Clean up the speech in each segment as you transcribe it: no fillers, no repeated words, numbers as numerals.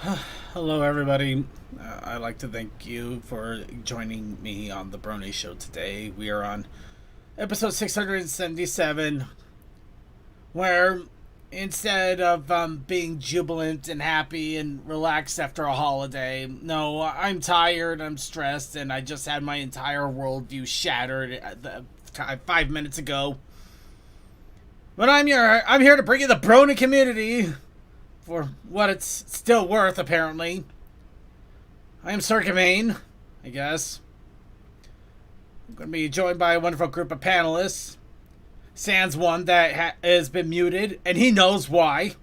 Hello, everybody. I'd like to thank you for joining me on the Brony Show today. We are on episode 677, where instead of being jubilant and happy and relaxed after a holiday, no, I'm tired, I'm stressed, and I just had my entire worldview shattered 5 minutes ago. But I'm here to bring you the Brony community for what it's still worth, apparently. I am Circumane, I guess. I'm going to be joined by a wonderful group of panelists. Sans one that has been muted, and he knows why.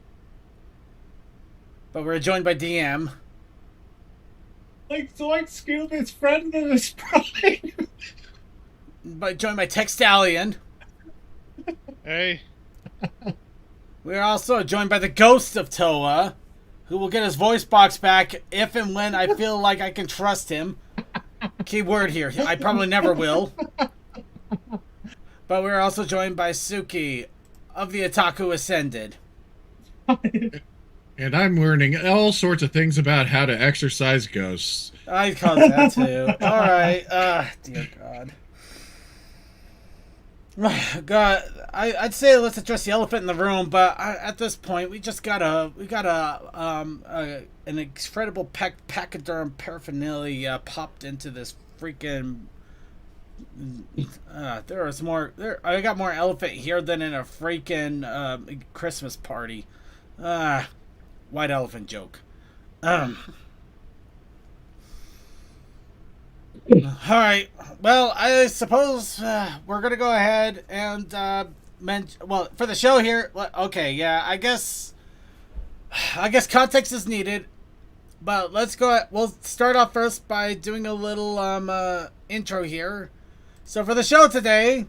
But we're joined by DM. Like Zoid Scoop is friend of his prime. Joined by Textalion. Hey. We're also joined by the ghost of Toa, who will get his voice box back if and when I feel like I can trust him. Key word here. I probably never will. But we're also joined by Suki of the Otaku Ascended. And I'm learning all sorts of things about how to exercise ghosts. I caught that too. Alright. Dear God. God, I'd say let's address the elephant in the room, but at this point we got an incredible pachyderm paraphernalia popped into this freaking. There was more. I got more elephant here than in a freaking Christmas party. White elephant joke. Alright, well, I suppose we're gonna go ahead and well, for the show here, okay, yeah, I guess context is needed, but we'll start off first by doing a little intro here. So for the show today,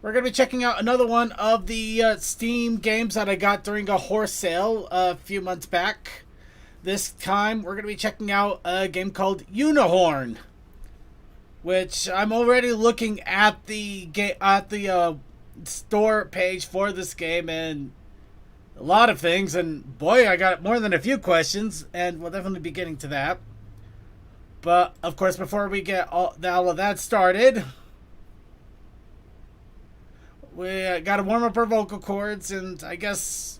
we're gonna be checking out another one of the Steam games that I got during a horse sale a few months back. This time, we're gonna be checking out a game called Unihorn, which I'm already looking at the store page for this game and a lot of things, and boy, I got more than a few questions, and we'll definitely be getting to that. But of course, before we get all of that started, we got to warm up our vocal cords and I guess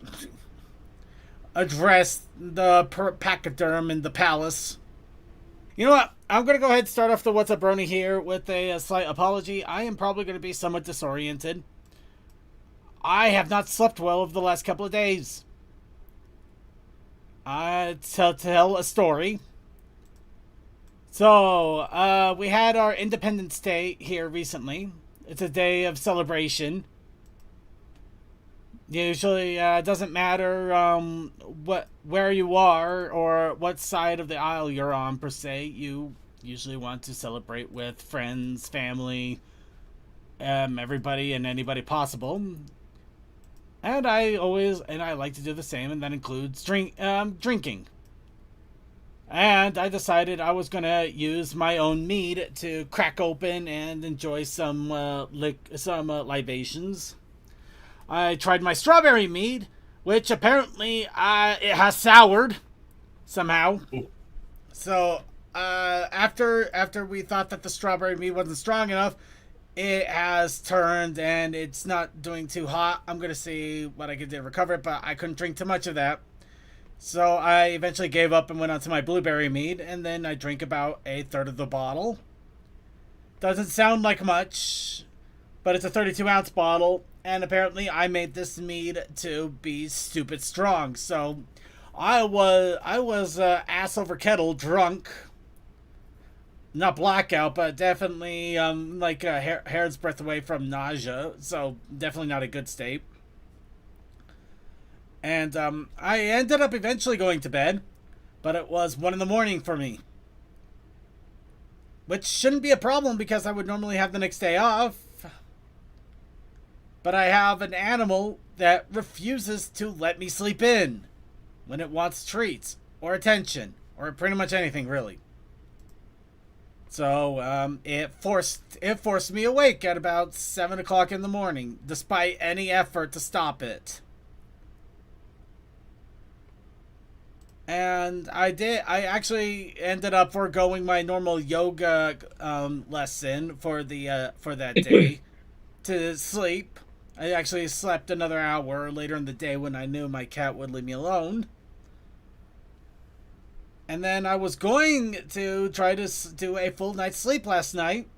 address the pachyderm in the palace. You know what? I'm going to go ahead and start off the What's Up Brony here with a slight apology. I am probably going to be somewhat disoriented. I have not slept well over the last couple of days. To tell a story. So, we had our Independence Day here recently. It's a day of celebration. Usually, it doesn't matter where you are or what side of the aisle you're on, per se. You usually want to celebrate with friends, family, everybody and anybody possible. And I like to do the same, and that includes drinking. And I decided I was going to use my own mead to crack open and enjoy some libations. I tried my strawberry mead, which apparently it has soured somehow. Ooh. So after we thought that the strawberry mead wasn't strong enough, it has turned and it's not doing too hot. I'm gonna see what I can do to recover it, but I couldn't drink too much of that. So I eventually gave up and went on to my blueberry mead, and then I drank about a third of the bottle. Doesn't sound like much, but it's a 32-ounce bottle, and apparently I made this mead to be stupid strong. So I was ass over kettle drunk. Not blackout, but definitely like a hair's breadth away from nausea. So definitely not a good state. And I ended up eventually going to bed, but it was 1 in the morning for me. Which shouldn't be a problem because I would normally have the next day off. But I have an animal that refuses to let me sleep in when it wants treats or attention or pretty much anything, really. So it forced me awake at about 7 o'clock in the morning, despite any effort to stop it. And I actually ended up foregoing my normal yoga lesson for that day to sleep. I actually slept another hour later in the day when I knew my cat would leave me alone. And then I was going to try to do a full night's sleep last night.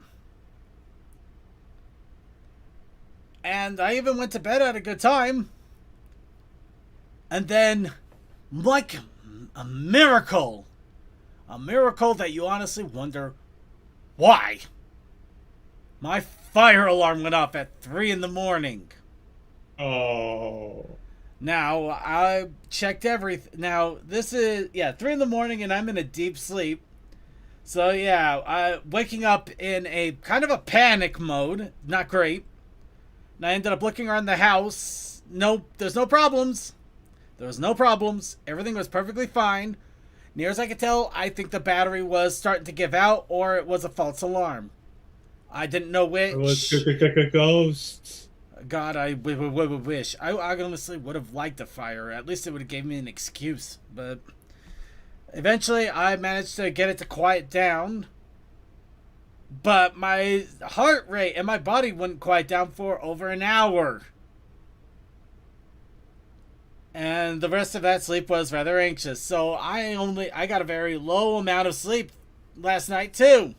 And I even went to bed at a good time. And then, like a miracle that you honestly wonder why. My fire alarm went off at 3 in the morning. Oh. Now, I checked everything. Now, this is, 3 in the morning and I'm in a deep sleep. So, I waking up in a kind of a panic mode. Not great. And I ended up looking around the house. Nope, there's no problems. There was no problems. Everything was perfectly fine. Near as I could tell, I think the battery was starting to give out or it was a false alarm. I didn't know which. It was ghosts. God, I wish. I honestly would have liked a fire. At least it would have gave me an excuse. But eventually, I managed to get it to quiet down. But my heart rate and my body wouldn't quiet down for over an hour. And the rest of that sleep was rather anxious. So I got a very low amount of sleep last night too.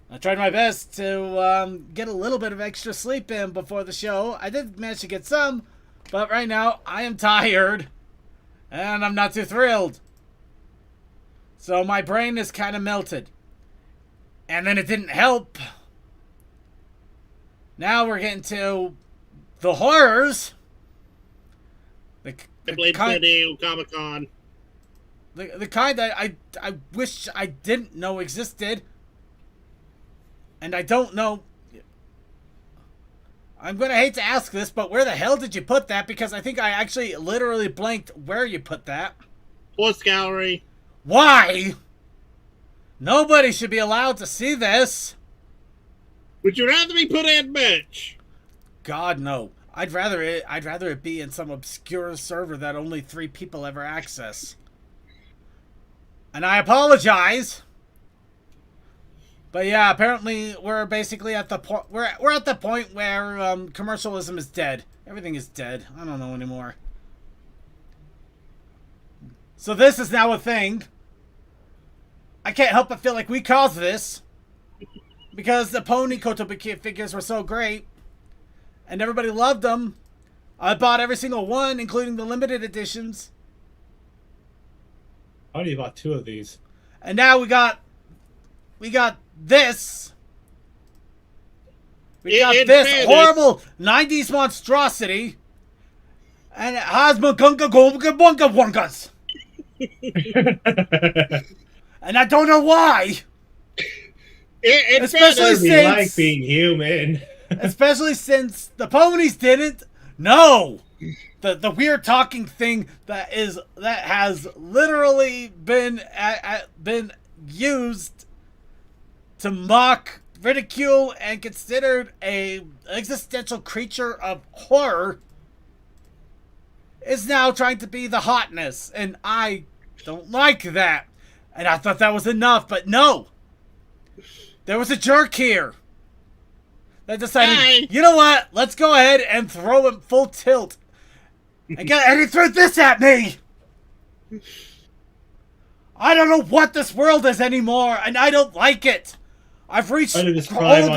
I tried my best to get a little bit of extra sleep in before the show. I did manage to get some, but right now I am tired and I'm not too thrilled. So my brain is kind of melted. And then it didn't help. Now we're getting to the horrors. The Blade San Diego Comic Con. The kind that I wish I didn't know existed. And I don't know. I'm going to hate to ask this, but where the hell did you put that? Because I think I actually literally blanked where you put that. Plus gallery. Why? Nobody should be allowed to see this. Would you rather be put in bench? God, no. I'd rather it be in some obscure server that only 3 people ever access. And I apologize. But yeah, apparently we're basically at the point we're at the point where commercialism is dead. Everything is dead. I don't know anymore. So this is now a thing. I can't help but feel like we caused this because the Pony Kotobuki figures were so great. And everybody loved them. I bought every single one, including the limited editions. I only bought 2 of these. And now we got this. We got this horrible 90s monstrosity. And it has Magunga Gonga Bunga Wongas. And I don't know why. Especially since like being human. Especially since the ponies didn't. No, the weird talking thing that has literally been used to mock, ridicule, and considered a existential creature of horror is now trying to be the hotness, and I don't like that. And I thought that was enough, but no, there was a jerk here. They decided, you know what? Let's go ahead and throw him full tilt. And he threw this at me. I don't know what this world is anymore, and I don't like it. I've reached old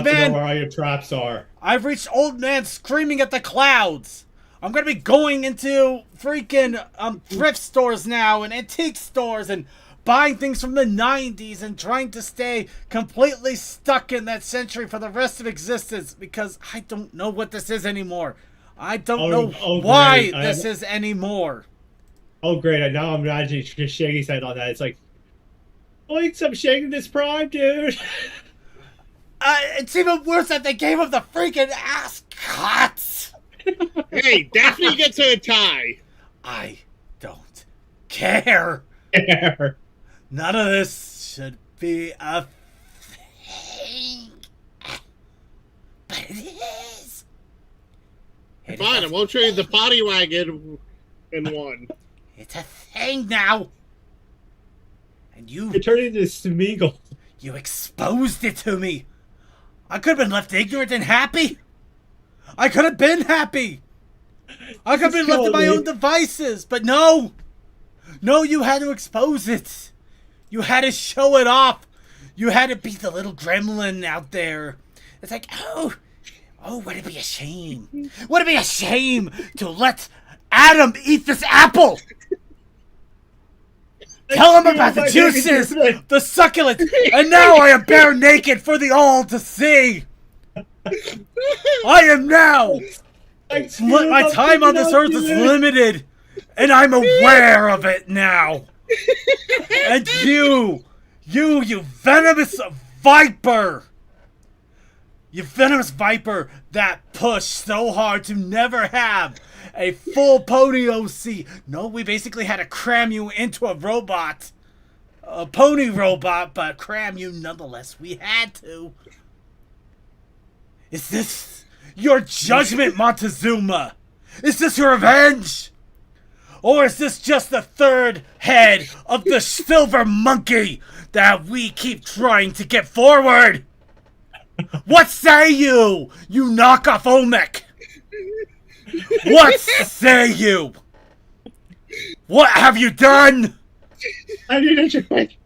man. Where all your traps are. I've reached old man screaming at the clouds. I'm gonna be going into freaking thrift stores now and antique stores and buying things from the 90s and trying to stay completely stuck in that century for the rest of existence because I don't know what this is anymore. I don't know why this is anymore. Oh, great. Now I'm imagining Shaggy's head on that. It's like some Shaggy this prime, dude. It's even worse that they gave him the freaking ass cuts. Hey, Daphne gets a tie. I don't care. None of this should be a thing. But it is. Fine, I won't show you the potty wagon in one. It's a thing now. And you turned into Smeagol. You exposed it to me. I could have been left ignorant and happy. I could have been happy. I could have been left to my own devices. But no. No, you had to expose it. You had to show it off. You had to be the little gremlin out there. It's like, oh, would it be a shame? Would it be a shame to let Adam eat this apple? Tell him about the juices, the succulents, and now I am bare naked for the all to see. I am now. My time on this earth is limited, and I'm aware of it now. And you venomous viper. You venomous viper that pushed so hard to never have a full pony OC. No, we basically had to cram you into a robot. A pony robot, but cram you nonetheless. We had to. Is this your judgment, Montezuma? Is this your revenge? Or is this just the third head of the silver monkey that we keep trying to get forward? What say you, you knockoff Olmec? What say you? What have you done? I need a drink.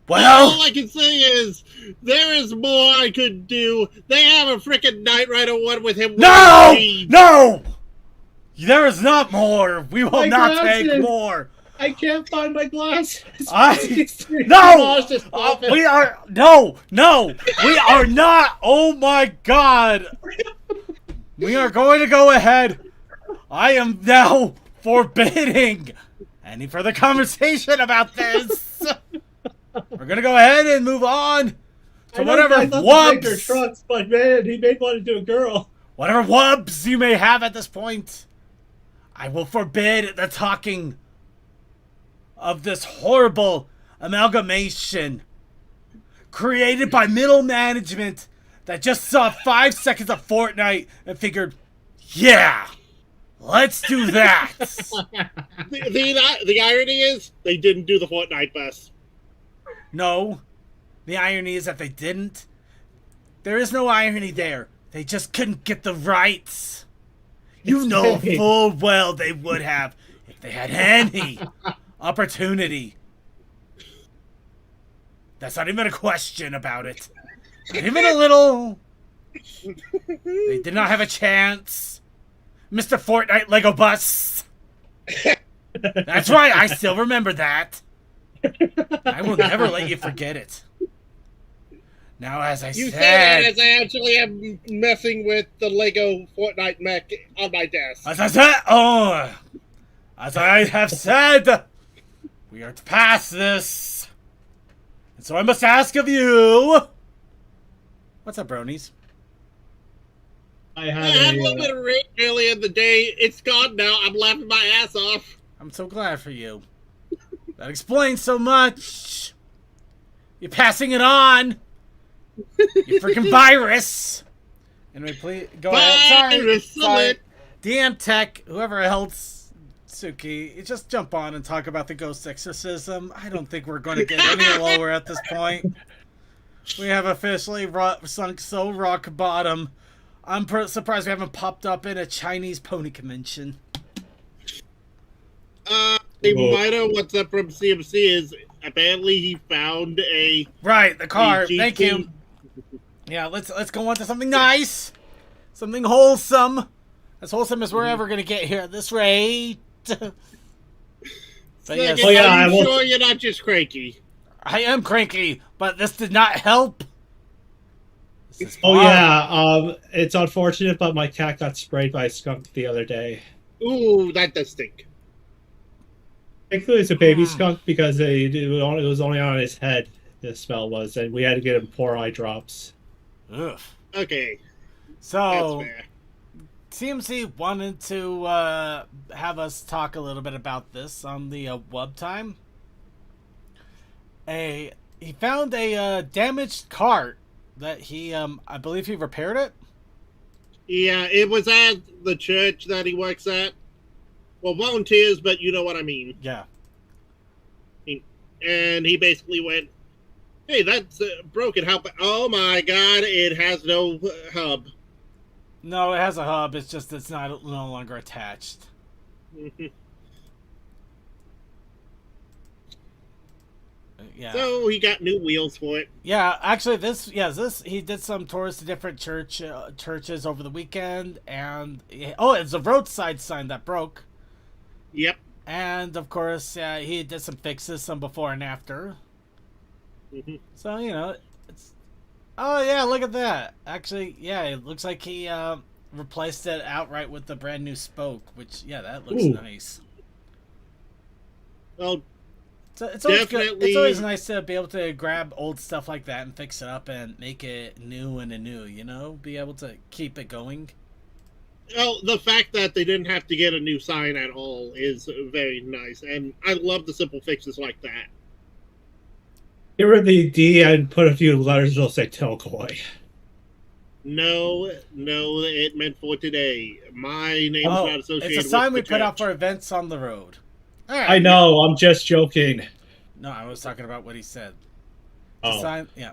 Well, all I can say is there is more I could do. They have a freaking Knight Rider one with him. No! There is not more. We will not take more. I can't find my glasses. No! We are not. Oh my God. We are going to go ahead. I am now forbidding any further conversation about this. We're going to go ahead and move on to whatever wubs. Trucks, but man, he may want to do a girl. Whatever wubs you may have at this point. I will forbid the talking of this horrible amalgamation created by middle management that just saw 5 seconds of Fortnite and figured, yeah, let's do that. The irony is they didn't do the Fortnite bus. No, the irony is that they didn't. There is no irony there. They just couldn't get the rights. You know full well they would have if they had any opportunity. That's not even a question about it. Not even a little. They did not have a chance. Mr. Fortnite Lego Bus. That's right, I still remember that. I will never let you forget it. Now, as I You said... say that as I actually am messing with the Lego Fortnite mech on my desk. As I have said, we are to pass this. And so I must ask of you... What's up, bronies? I had a little bit of rain earlier in the day. It's gone now. I'm laughing my ass off. I'm so glad for you. That explains so much. You're passing it on. You freaking virus. Anyway, please go ahead. Sorry. DM Tech, whoever held Suki, just jump on and talk about the ghost exorcism. I don't think we're going to get any lower at this point. We have officially sunk so rock bottom. I'm surprised we haven't popped up in a Chinese pony convention. Reminder, what's up from CMC is apparently he found a... Right, the car. Thank you. Yeah, let's go on to something nice. Something wholesome. As wholesome as we're ever going to get here at this rate. But yes. I'm sure you're not just cranky. I am cranky, but this did not help. It's unfortunate, but my cat got sprayed by a skunk the other day. Ooh, that does stink. Thankfully, it's a baby skunk because it was only on his head. The smell was, and we had to get him 4 eye drops. Ugh. Okay, so that's fair. CMC wanted to have us talk a little bit about this on the Wub Time. He found a damaged cart that he, I believe he repaired it. Yeah, it was at the church that he works at. well, volunteers, but you know what I mean. Yeah. And he basically went, "Hey, that's broken. How? Oh my God! It has no hub." No, it has a hub. It's just it's not no longer attached. Yeah. So he got new wheels for it. Yeah, actually, this he did some tours to different churches over the weekend, and it's a roadside sign that broke. Yep. And of course, he did some fixes, some before and after. So it's. Oh yeah, look at that. Actually, yeah, it looks like he replaced it outright with the brand new spoke, which that looks nice. Well, So it's always good. It's always nice to be able to grab old stuff like that and fix it up and make it new and anew. Be able to keep it going. Well, the fact that they didn't have to get a new sign at all is very nice, and I love the simple fixes like that. Give her the D and put a few letters that'll say Telcoy. No, it meant for today. My name's not associated with it's a sign we the put out church. for events on the road. All right. I know, I'm just joking. No, I was talking about what he said. Oh. Sign, yeah.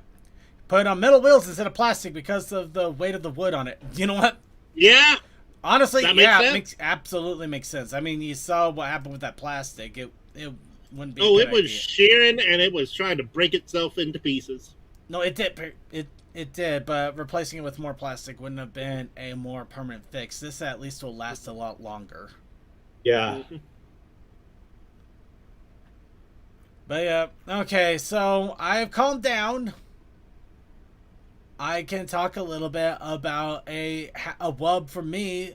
Put it on metal wheels instead of plastic because of the weight of the wood on it. You know what? Yeah. Honestly, That makes sense? absolutely makes sense. I mean, you saw what happened with that plastic. It wouldn't be. Oh, a it good was idea. shearing and it was trying to break itself into pieces. No, it did. It did, but replacing it with more plastic wouldn't have been a more permanent fix. This at least will last a lot longer. Yeah. But yeah, okay. So I've calmed down. I can talk a little bit about a wub for me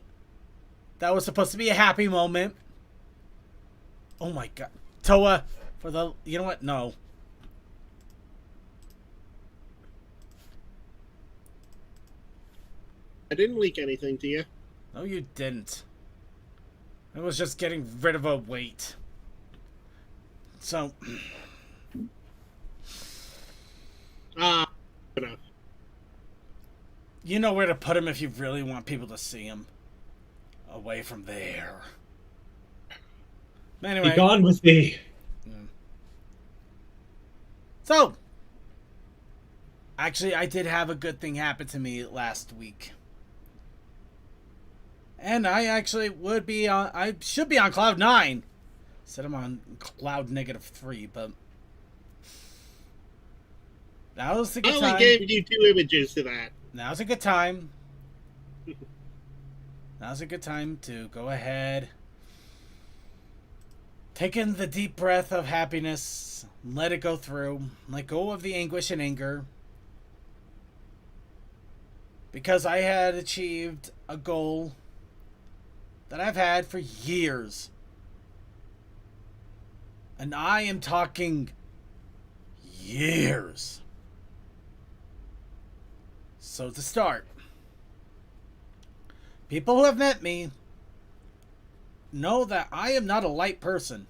that was supposed to be a happy moment. Oh my god. Toa, you know what? No. I didn't leak anything to you. No, you didn't. I was just getting rid of a weight. So. Enough. You know where to put him if you really want people to see him. Away from there. Anyway. Be gone with me. So. Actually, I did have a good thing happen to me last week. And I actually would be on... I should be on Cloud 9. Said I'm on Cloud -3, but... That was a good time. I only gave you 2 images to that. Now's a good time. Now's a good time to go ahead. Take in the deep breath of happiness. Let it go through. Let go of the anguish and anger. Because I had achieved a goal that I've had for years. And I am talking years. So to start, people who have met me know that I am not a light person.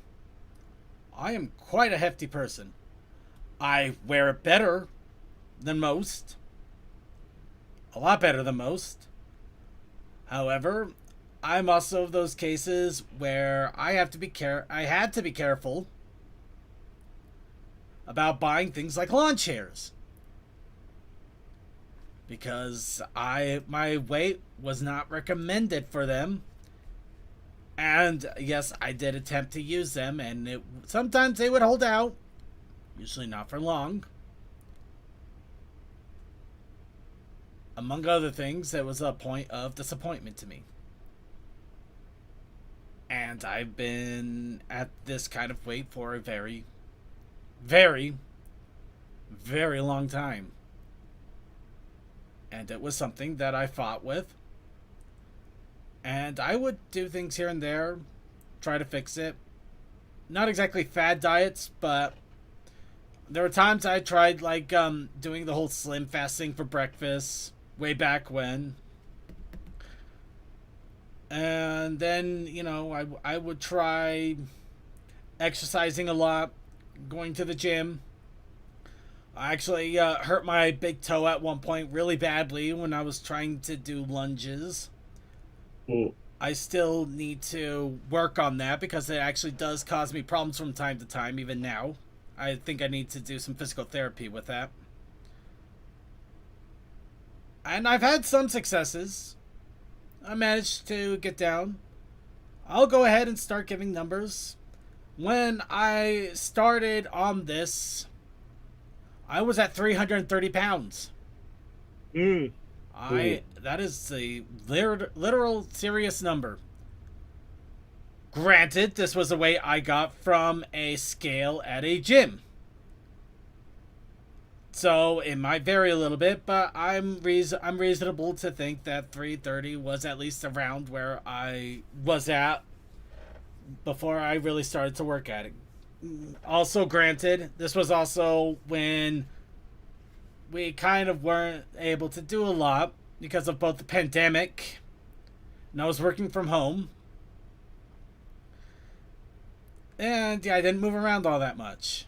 I am quite a hefty person. I wear it better than most. A lot better than most. However, I'm also of those cases where I had to be careful about buying things like lawn chairs. Because my weight was not recommended for them. And yes, I did attempt to use them, and sometimes they would hold out. Usually not for long. Among other things, it was a point of disappointment to me. And I've been at this kind of weight for a very, very, very long time. And it was something that I fought with. And I would do things here and there, try to fix it. Not exactly fad diets, but there were times I tried doing the whole slim fasting for breakfast way back when. And then, I would try exercising a lot, going to the gym. I actually hurt my big toe at one point really badly when I was trying to do lunges. Ooh. I still need to work on that because it actually does cause me problems from time to time, even now. I think I need to do some physical therapy with that. And I've had some successes. I managed to get down. I'll go ahead and start giving numbers. When I started on this, I was at 330 pounds. That is a literal serious number. Granted, this was a weight I got from a scale at a gym. So it might vary a little bit, but I'm reasonable to think that 330 was at least around where I was at before I really started to work at it. Also, granted, this was also when we kind of weren't able to do a lot because of both the pandemic and I was working from home. And yeah, I didn't move around all that much.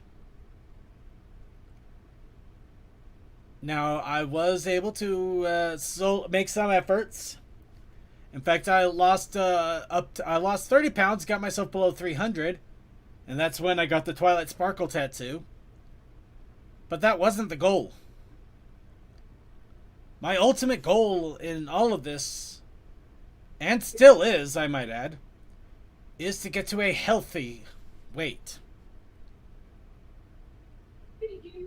Now, I was able to make some efforts. In fact, I lost 30 pounds, got myself below 300, and that's when I got the Twilight Sparkle tattoo. But that wasn't the goal. My ultimate goal in all of this, and still is, I might add, is to get to a healthy weight.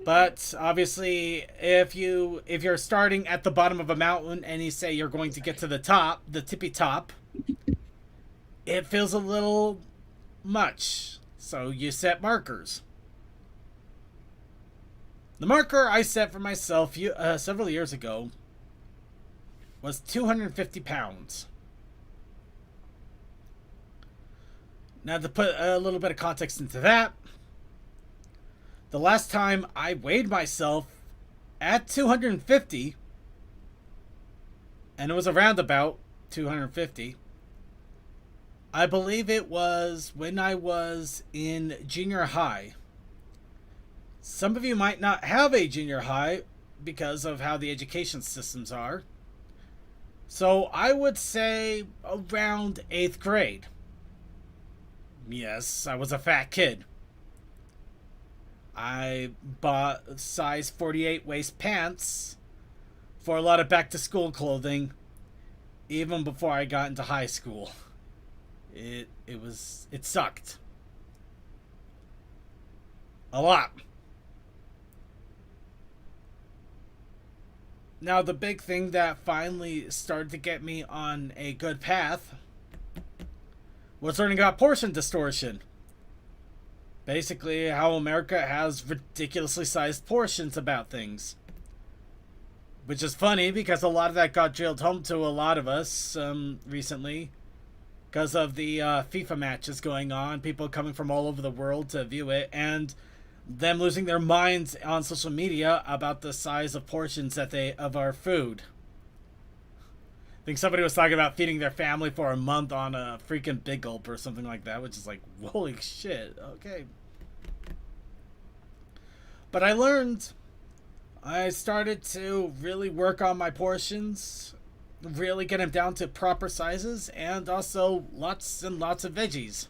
But obviously, if you're starting at the bottom of a mountain and you say you're going to get to the top, the tippy top, it feels a little much. So you set markers. The marker I set for myself several years ago was 250 pounds. Now, to put a little bit of context into that, the last time I weighed myself at 250, and it was around about 250, I believe it was when I was in junior high. Some of you might not have a junior high because of how the education systems are. So I would say around 8th grade. Yes, I was a fat kid. I bought size 48 waist pants for a lot of back to school clothing even before I got into high school. It sucked. A lot. Now, the big thing that finally started to get me on a good path was learning about portion distortion. Basically, how America has ridiculously sized portions about things. Which is funny, because a lot of that got drilled home to a lot of us recently. Because of the FIFA matches going on, people coming from all over the world to view it, and them losing their minds on social media about the size of portions of our food. I think somebody was talking about feeding their family for a month on a freaking Big Gulp or something like that, which is like, holy shit, okay. But I started to really work on my portions, really get them down to proper sizes, and also lots and lots of veggies.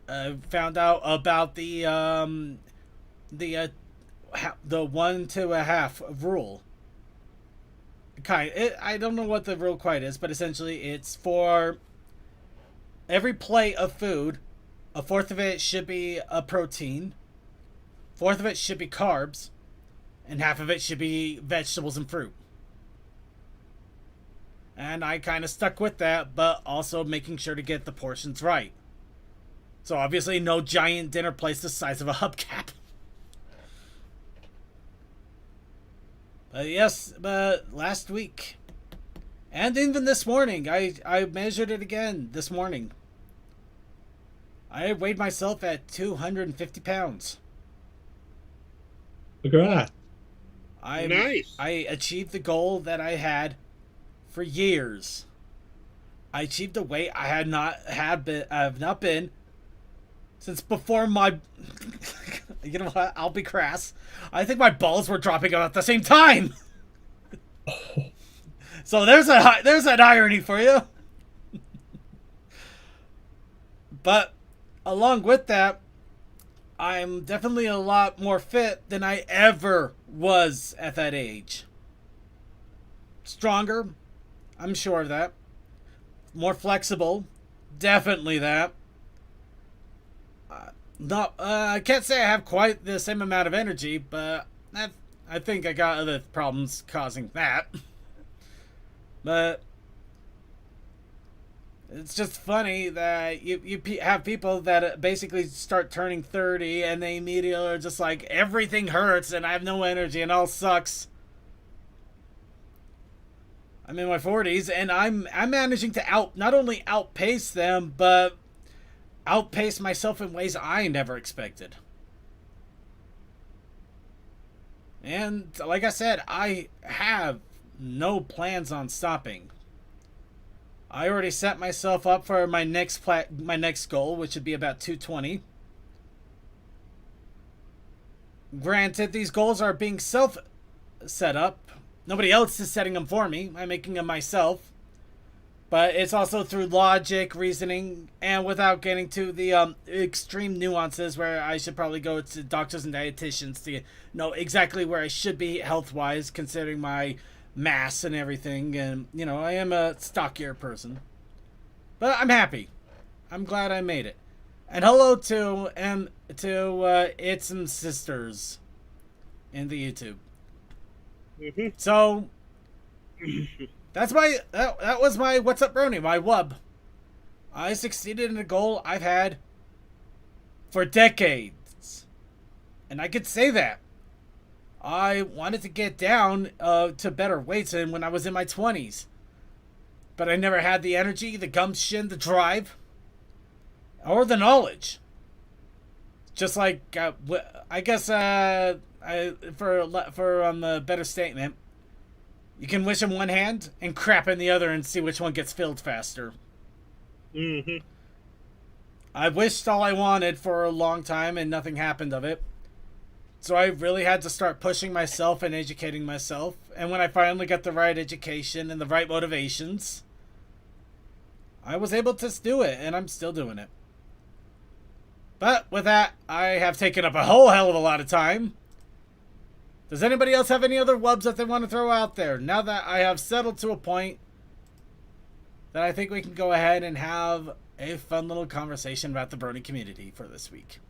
I found out about the 1 to a half rule. I don't know what the rule quite is, but essentially it's for every plate of food, a fourth of it should be a protein, fourth of it should be carbs, and half of it should be vegetables and fruit. And I kind of stuck with that, but also making sure to get the portions right. So obviously no giant dinner plates the size of a hubcap. But last week, and even this morning, I measured it again this morning. I weighed myself at 250 pounds. Look at that. Nice. I achieved the goal that I had for years. I achieved a weight I have not been since before my... You know what? I'll be crass. I think my balls were dropping out at the same time. So there's an irony for you. But along with that, I'm definitely a lot more fit than I ever was at that age. Stronger, I'm sure of that. More flexible, definitely that. No, I can't say I have quite the same amount of energy, but I think I got other problems causing that. But it's just funny that you have people that basically start turning 30 and they immediately are just like, everything hurts and I have no energy and all sucks. I'm in my 40s and I'm managing to not only outpace them, but outpace myself in ways I never expected. And like I said, I have no plans on stopping. I already set myself up for my next goal, which would be about 220. Granted, these goals are being self set up. Nobody else is setting them for me. I'm making them myself. But it's also through logic, reasoning, and without getting to the extreme nuances where I should probably go to doctors and dietitians to know exactly where I should be health-wise, considering my mass and everything. And, you know, I am a stockier person. But I'm happy. I'm glad I made it. And hello to It's and Sisters in the YouTube. Mm-hmm. So... that was my What's Up Brony, my wub. I succeeded in a goal I've had for decades. And I could say that. I wanted to get down to better weights than when I was in my 20s. But I never had the energy, the gumption, the drive, or the knowledge. Just like, I guess, for the better statement, you can wish in one hand and crap in the other and see which one gets filled faster. Mm-hmm. I wished all I wanted for a long time and nothing happened of it. So I really had to start pushing myself and educating myself. And when I finally got the right education and the right motivations, I was able to do it, and I'm still doing it. But with that, I have taken up a whole hell of a lot of time. Does anybody else have any other wubs that they want to throw out there? Now that I have settled to a point that I think we can go ahead and have a fun little conversation about the Brony community for this week.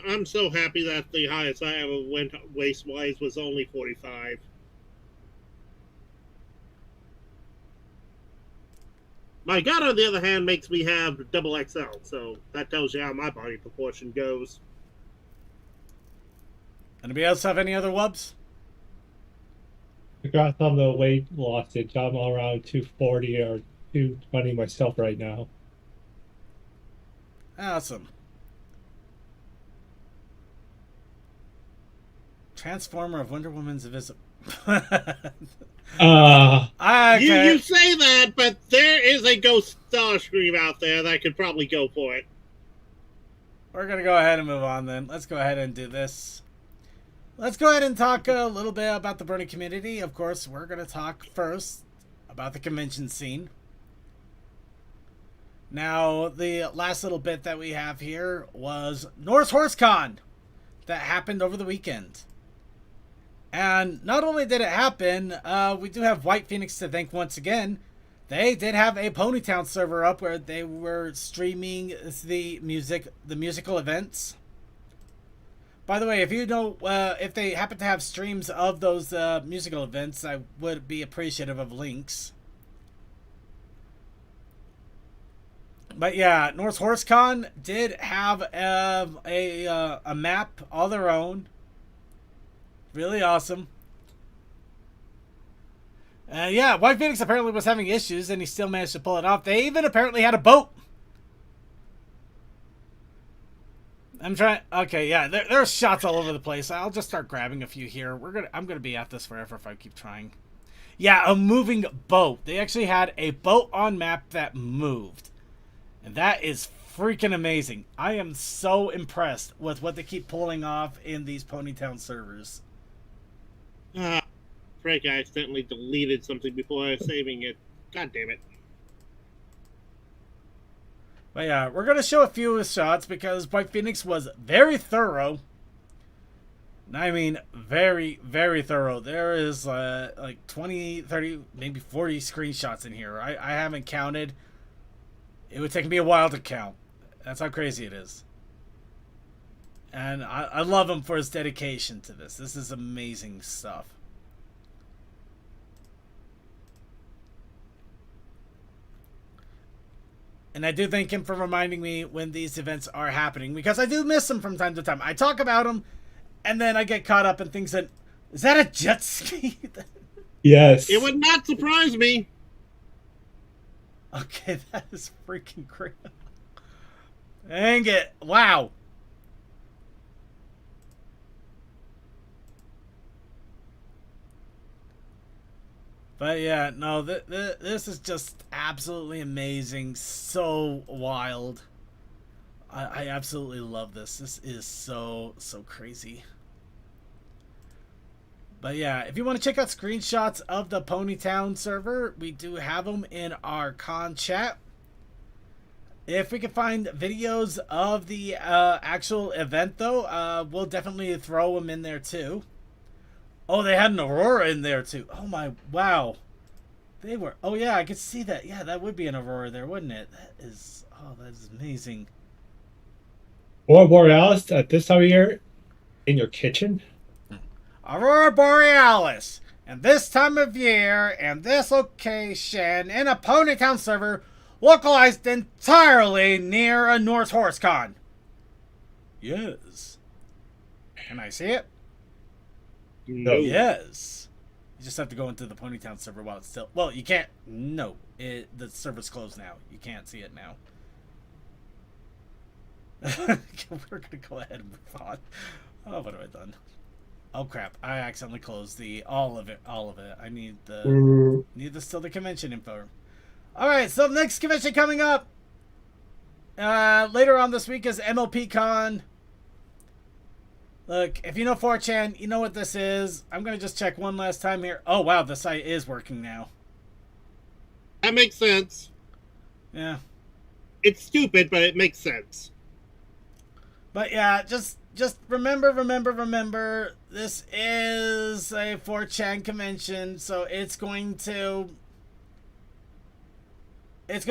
I'm so happy that the highest I ever went waist-wise was only 45. My gut, on the other hand, makes me have double XL, so that tells you how my body proportion goes. Anybody else have any other wubs? I got some of the weight loss. I'm around 240 or 220 myself right now. Awesome. Transformer of Wonder Woman's invisible. Okay. You say that, but there is a Ghost Starscream out there that could probably go for it. We're going to go ahead and move on then. Let's go ahead and do this. Let's go ahead and talk a little bit about the Brony community. Of course, we're going to talk first about the convention scene. Now, the last little bit that we have here was Norse HorseCon that happened over the weekend. And not only did it happen, we do have White Phoenix to thank once again. They did have a Ponytown server up where they were streaming the musical events. By the way, if you know, if they happen to have streams of those musical events, I would be appreciative of links. But yeah, Norse HorseCon did have a map all their own. Really awesome. Yeah, White Phoenix apparently was having issues, and he still managed to pull it off. They even apparently had a boat. I'm trying. Okay, yeah, there's shots all over the place. I'll just start grabbing a few here. I'm gonna be at this forever if I keep trying. Yeah, a moving boat. They actually had a boat on map that moved, and that is freaking amazing. I am so impressed with what they keep pulling off in these Ponytown servers. frick, I accidentally deleted something before I was saving it. God damn it. But yeah, we're going to show a few shots because White Phoenix was very thorough. I mean, very, very thorough. There is like 20, 30, maybe 40 screenshots in here. I haven't counted. It would take me a while to count. That's how crazy it is. And I love him for his dedication to this. This is amazing stuff. And I do thank him for reminding me when these events are happening, because I do miss them from time to time. I talk about them, and then I get caught up in things that... Is that a jet ski? Yes. It would not surprise me. Okay, that is freaking great. Dang it. Wow. But yeah, no, this is just absolutely amazing. So wild. I absolutely love this. This is so crazy. But yeah, if you want to check out screenshots of the Ponytown server, we do have them in our con chat. If we can find videos of the actual event, though, we'll definitely throw them in there too. Oh, they had an Aurora in there too. Oh my, wow. They were, oh yeah, I could see that. Yeah, that would be an Aurora there, wouldn't it? That is, oh, that is amazing. Or Borealis at this time of year in your kitchen. Aurora Borealis. And this time of year, and this location, in a Ponytown server, localized entirely near a Norse Horse Con. Yes. Can I see it? No. Yes. You just have to go into the Ponytown server while it's still... Well, you can't... No. The server's closed now. You can't see it now. We're going to go ahead and move on. Oh, what have I done? Oh, crap. I accidentally closed all of it. I need still the convention info. Alright, so next convention coming up later on this week is MLP Con. Look, if you know 4chan, you know what this is. I'm going to just check one last time here. Oh, wow, the site is working now. That makes sense. Yeah. It's stupid, but it makes sense. But yeah, just remember, this is a 4chan convention, so it's going to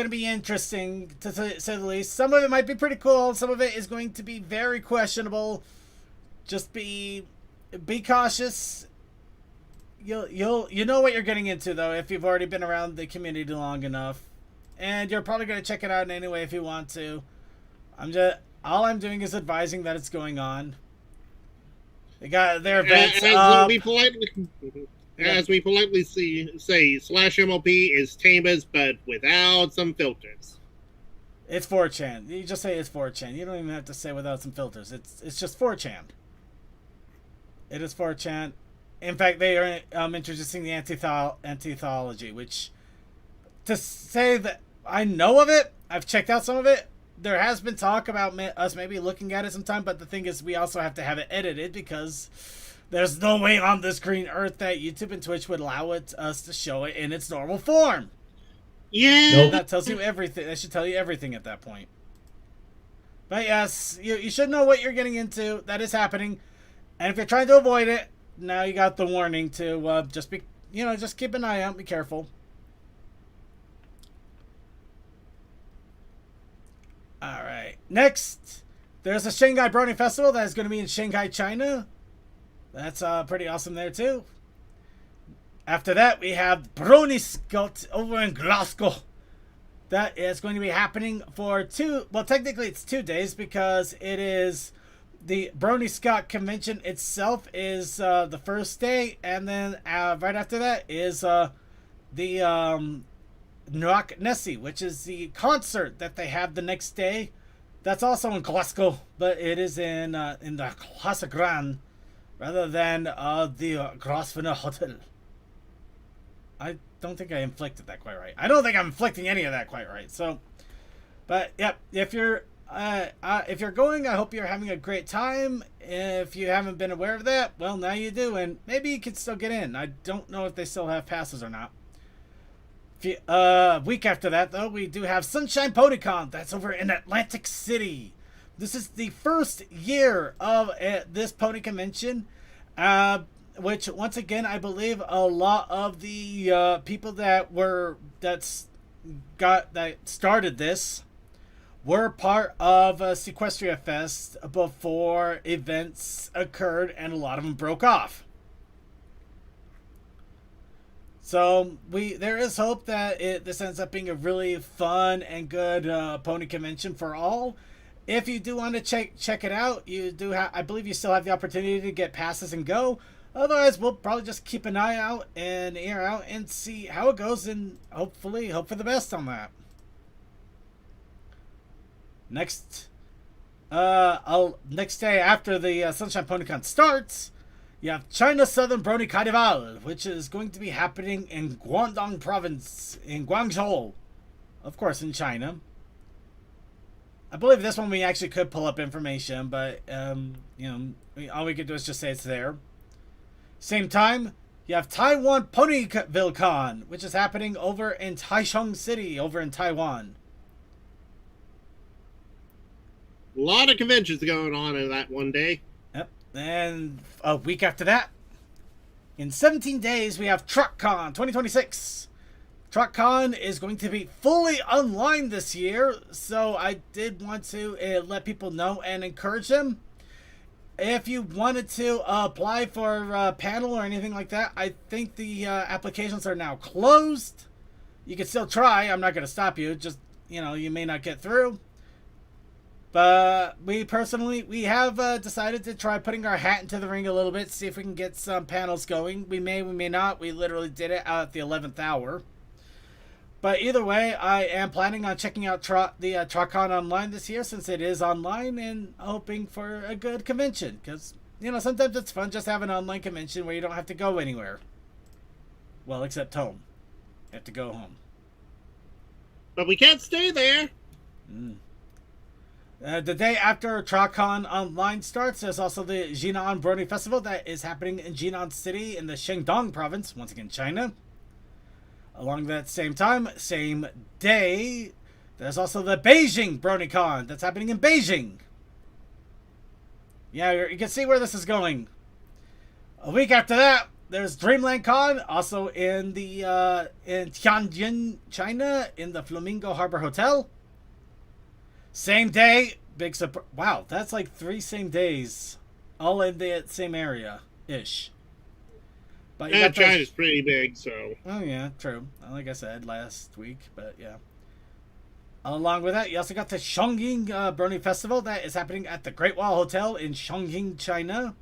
be interesting, to say the least. Some of it might be pretty cool. Some of it is going to be very questionable. Just be cautious. You know what you're getting into, though, if you've already been around the community long enough, and you're probably going to check it out anyway if you want to. All I'm doing is advising that it's going on. They got their events up. As we politely say, slash MLP is Tamas, but without some filters. It's 4chan. You just say it's 4chan. You don't even have to say without some filters. It's just 4chan. It is 4chan. In fact, they are introducing the anthology, which, to say that I know of it, I've checked out some of it. There has been talk about us maybe looking at it sometime, but the thing is, we also have to have it edited because there's no way on this green earth that YouTube and Twitch would allow us to show it in its normal form. Yeah. Nope. That tells you everything. That should tell you everything at that point. But yes, you should know what you're getting into. That is happening. And if you're trying to avoid it, now you got the warning to just keep an eye out, be careful. Alright. Next, there's a Shanghai Brony Festival that is going to be in Shanghai, China. That's pretty awesome there, too. After that, we have Brony Scout over in Glasgow. That is going to be happening for technically it's 2 days because it is the Brony Scout convention itself is the first day, and then right after that is the Noak Nessie, which is the concert that they have the next day. That's also in Glasgow, but it is in the Casa Gran rather than the Grosvenor Hotel. I don't think I inflicted that quite right. I don't think I'm inflicting any of that quite right. So, but yep, if you're if you're going, I hope you're having a great time. If you haven't been aware of that, well, now you do, and maybe you can still get in. I don't know if they still have passes or not. Week after that, though, we do have Sunshine PonyCon. That's over in Atlantic City. This is the first year of this pony convention, which, once again, I believe a lot of the people that started this were part of Sequestria Fest before events occurred, and a lot of them broke off. So there is hope that this ends up being a really fun and good pony convention for all. If you do want to check it out, you do have, I believe you still have the opportunity to get passes and go. Otherwise, we'll probably just keep an eye out and ear out and see how it goes, and hopefully hope for the best on that. Next day after the Sunshine PonyCon starts, you have China Southern Brony Carnival, which is going to be happening in Guangdong Province, in Guangzhou, of course, in China. I believe this one we actually could pull up information, but all we could do is just say it's there. Same time, you have Taiwan Ponyville Con, which is happening over in Taichung City, over in Taiwan. A lot of conventions going on in that one day. Yep. And a week after that, in 17 days, we have TruckCon 2026. TruckCon is going to be fully online this year, so I did want to let people know and encourage them. If you wanted to apply for a panel or anything like that, I think the applications are now closed. You can still try. I'm not going to stop you. Just, you may not get through. But we have decided to try putting our hat into the ring a little bit, see if we can get some panels going. We may not. We literally did it out at the 11th hour. But either way, I am planning on checking out the TruckCon online this year, since it is online, and hoping for a good convention. Because, sometimes it's fun just having an online convention where you don't have to go anywhere. Well, except home. You have to go home. But we can't stay there. The day after TruckCon online starts, there's also the Jinan Brony Festival that is happening in Jinan City in the Shandong province, once again, China. Along that same time, same day, there's also the Beijing BronyCon that's happening in Beijing. Yeah, you can see where this is going. A week after that, there's Dreamland Con, also in Tianjin, China, in the Flamingo Harbor Hotel. Same day, big surprise. Wow, that's like 3 same days, all in the same area-ish. But yeah, China's pretty big, so. Oh, yeah, true. Like I said last week, but yeah. Along with that, you also got the Chongqing Brony Festival that is happening at the Great Wall Hotel in Chongqing, China.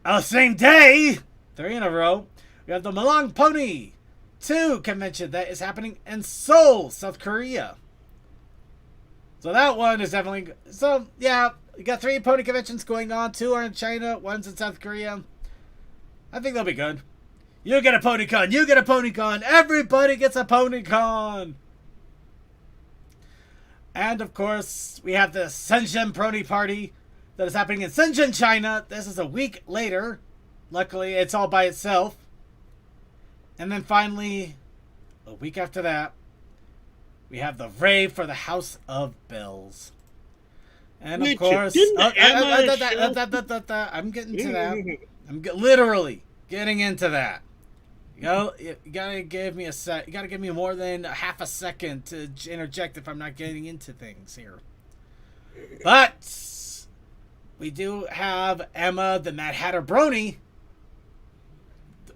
On the same day, 3 in a row, we have the Malang Pony 2 convention that is happening in Seoul, South Korea. So that one is definitely... So, yeah, you got 3 pony conventions going on. 2 are in China, 1's in South Korea. I think they'll be good. You get a PonyCon. You get a PonyCon. Everybody gets a PonyCon. And, of course, we have the Shenzhen Brony Party that is happening in Shenzhen, China. This is a week later. Luckily, it's all by itself. And then finally, a week after that, we have the Rave for the House of Bells. And, of course... I'm getting to that. I'm literally getting into that. You gotta give me you gotta give me more than half a second to interject if I'm not getting into things here. But we do have Emma, the Mad Hatter Brony,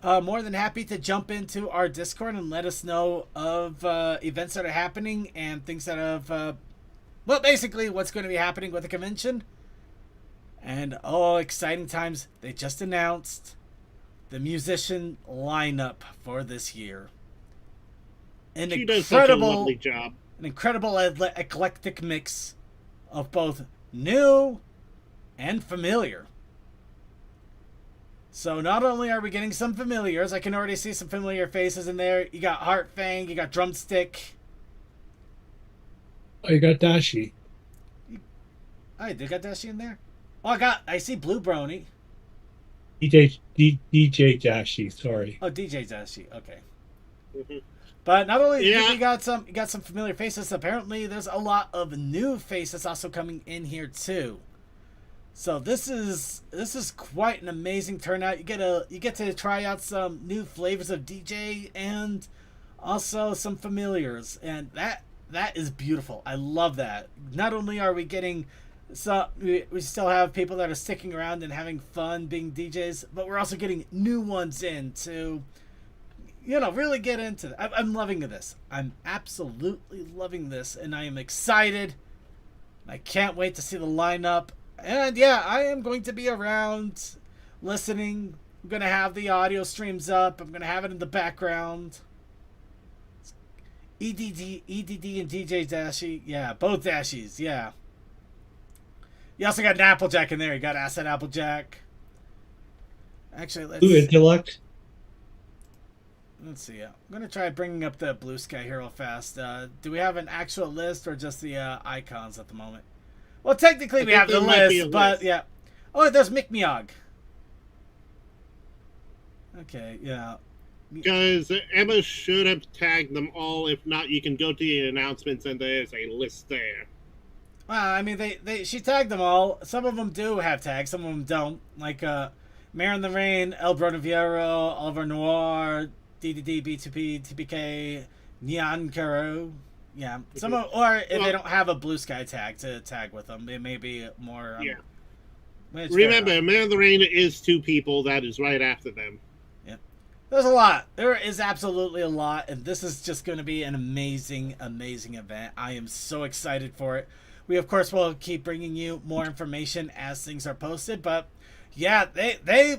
more than happy to jump into our Discord and let us know of events that are happening and things that have, basically what's going to be happening with the convention. And exciting times. They just announced the musician lineup for this year. She does such a lovely job. An incredible eclectic mix of both new and familiar. So not only are we getting some familiars, I can already see some familiar faces in there. You got Heartfang, you got Drumstick. Oh, you got Dashi. I did got Dashi in there. Oh, I see Blue Brony. DJ Dashi. Sorry. Oh, DJ Dashi. Okay. Mhm. But not only Yeah. we got some familiar faces, apparently there's a lot of new faces also coming in here too. So this is quite an amazing turnout. You get to try out some new flavors of DJ and also some familiars, and that is beautiful. I love that. Not only are we getting we still have people that are sticking around and having fun being DJs, but we're also getting new ones in to really get into it. I'm loving this. I'm absolutely loving this, and I am excited. I can't wait to see the lineup. And yeah, I am going to be around listening. I'm going to have the audio streams up. I'm going to have it in the background. EDD and DJ Dashi. Yeah, both Dashies. Yeah. You also got an Applejack in there. You got Asset Applejack. Actually, Blue Intellect. let's see. I'm going to try bringing up the Blue Sky here real fast. Do we have an actual list or just the icons at the moment? Well, technically we have the list, but yeah. Oh, there's Mick Miog. Okay, yeah. Because Emma should have tagged them all. If not, you can go to the announcements and there's a list there. Well, I mean, she tagged them all. Some of them do have tags, some of them don't. Like Mare in the Rain, El Bronoviero, Oliver Noir, DDD, B2P, TPK, Nyan Kuro. Yeah, some of, or if they don't have a Blue Sky tag to tag with them, it may be more. Yeah. Remember, Man of the Rain is 2 people. That is right after them. There's a lot. There is absolutely a lot, and this is just going to be an amazing, amazing event. I am so excited for it. We, of course, will keep bringing you more information as things are posted, but yeah, they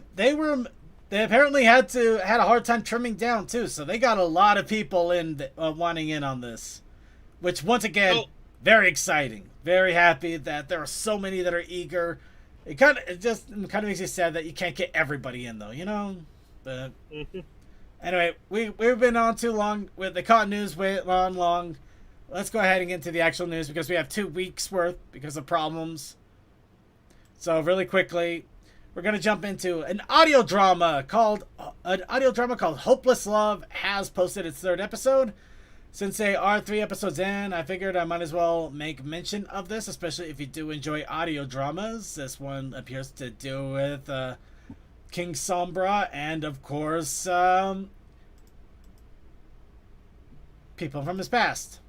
apparently had a hard time trimming down too, so they got a lot of people in wanting in on this, which once again, very exciting. Very happy that there are so many that are eager. It kind of makes you sad that you can't get everybody in though, But anyway, we've been on too long with the con news. Wait long. Let's go ahead and get into the actual news because we have 2 weeks worth because of problems. So really quickly, we're gonna jump into an audio drama called "Hopeless Love" has posted its 3rd episode. Since they are 3 episodes in, I figured I might as well make mention of this, especially if you do enjoy audio dramas. This one appears to do with King Sombra, and of course, people from his past.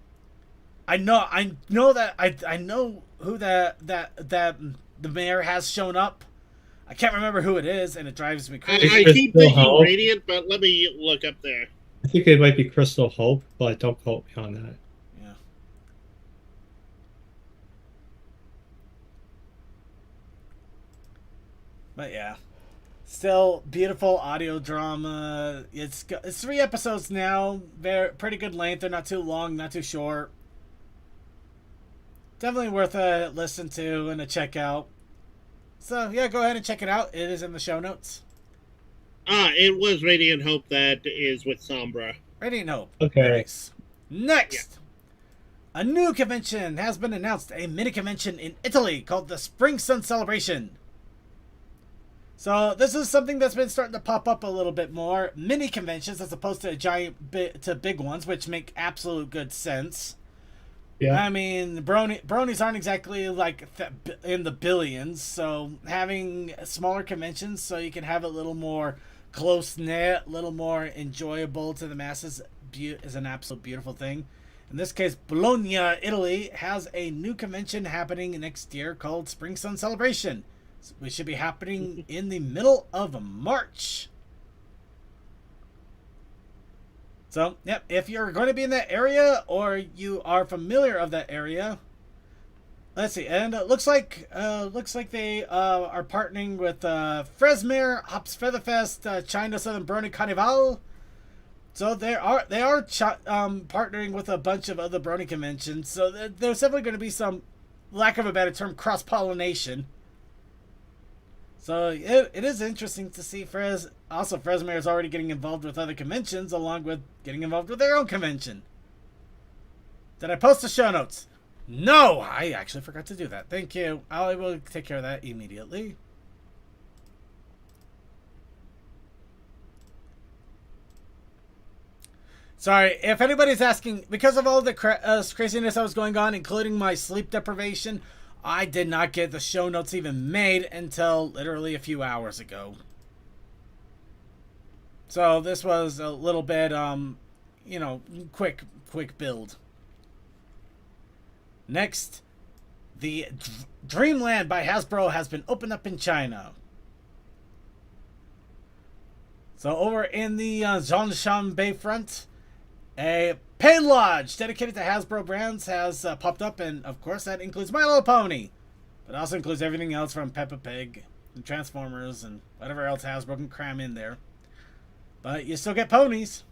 I know who that the mayor has shown up. I can't remember who it is, and it drives me crazy. I keep thinking Radiant, but let me look up there. I think it might be Crystal Hope, but don't quote me on that. Yeah. But yeah. Still beautiful audio drama. It's 3 episodes now. They're pretty good length. They're not too long, not too short. Definitely worth a listen to and a check out. So yeah, go ahead and check it out. It is in the show notes. It was Radiant Hope that is with Sombra. Radiant Hope. Okay. Nice. Next. Yeah. A new convention has been announced. A mini convention in Italy called the Spring Sun Celebration. So this is something that's been starting to pop up a little bit more. Mini conventions as opposed to big ones, which make absolute good sense. Yeah. I mean, bronies aren't exactly like in the billions, so having smaller conventions so you can have it a little more close-knit, a little more enjoyable to the masses is an absolute beautiful thing. In this case, Bologna, Italy, has a new convention happening next year called Spring Sun Celebration. Which should be happening in the middle of March. So, yep, if you're going to be in that area or you are familiar of that area, let's see. And it looks like they are partnering with Fresmere, Hops Featherfest, China Southern Brony Carnival. So they are partnering with a bunch of other Brony conventions. So there's definitely going to be some, lack of a better term, cross-pollination. So it is interesting to see Fresmere is already getting involved with other conventions along with getting involved with their own convention. Did I post the show notes? No, I actually forgot to do that. Thank you. I will take care of that immediately. Sorry, if anybody's asking, because of all the craziness that was going on, including my sleep deprivation, I did not get the show notes even made until literally a few hours ago. So this was a little bit, quick build. Next, the Dreamland by Hasbro has been opened up in China. So over in the Zhongshan Bayfront, a Pain Lodge dedicated to Hasbro brands has popped up, and of course that includes My Little Pony. But it also includes everything else from Peppa Pig and Transformers and whatever else Hasbro can cram in there. But you still get ponies.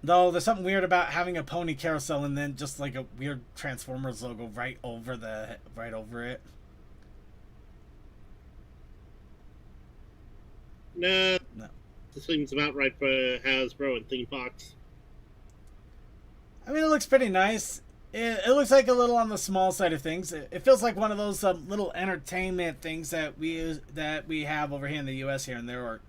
Though there's something weird about having a pony carousel and then just like a weird Transformers logo right over it. Nah, No. this seems about right for Hasbro and Theme Parks. I mean, it looks pretty nice. It looks like a little on the small side of things. It feels like one of those little entertainment things that we have over here in the U.S. here and there. Or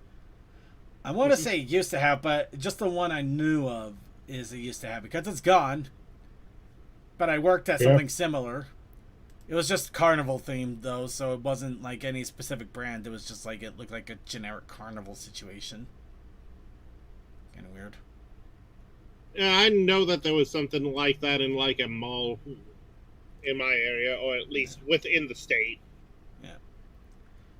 I want to say used to have, but just the one I knew of is it used to have because it's gone. But I worked at something similar. It was just carnival themed though, so it wasn't like any specific brand. It was just like it looked like a generic carnival situation. Kind of weird. Yeah, I know that there was something like that in like a mall in my area, or at least within the state. Yeah.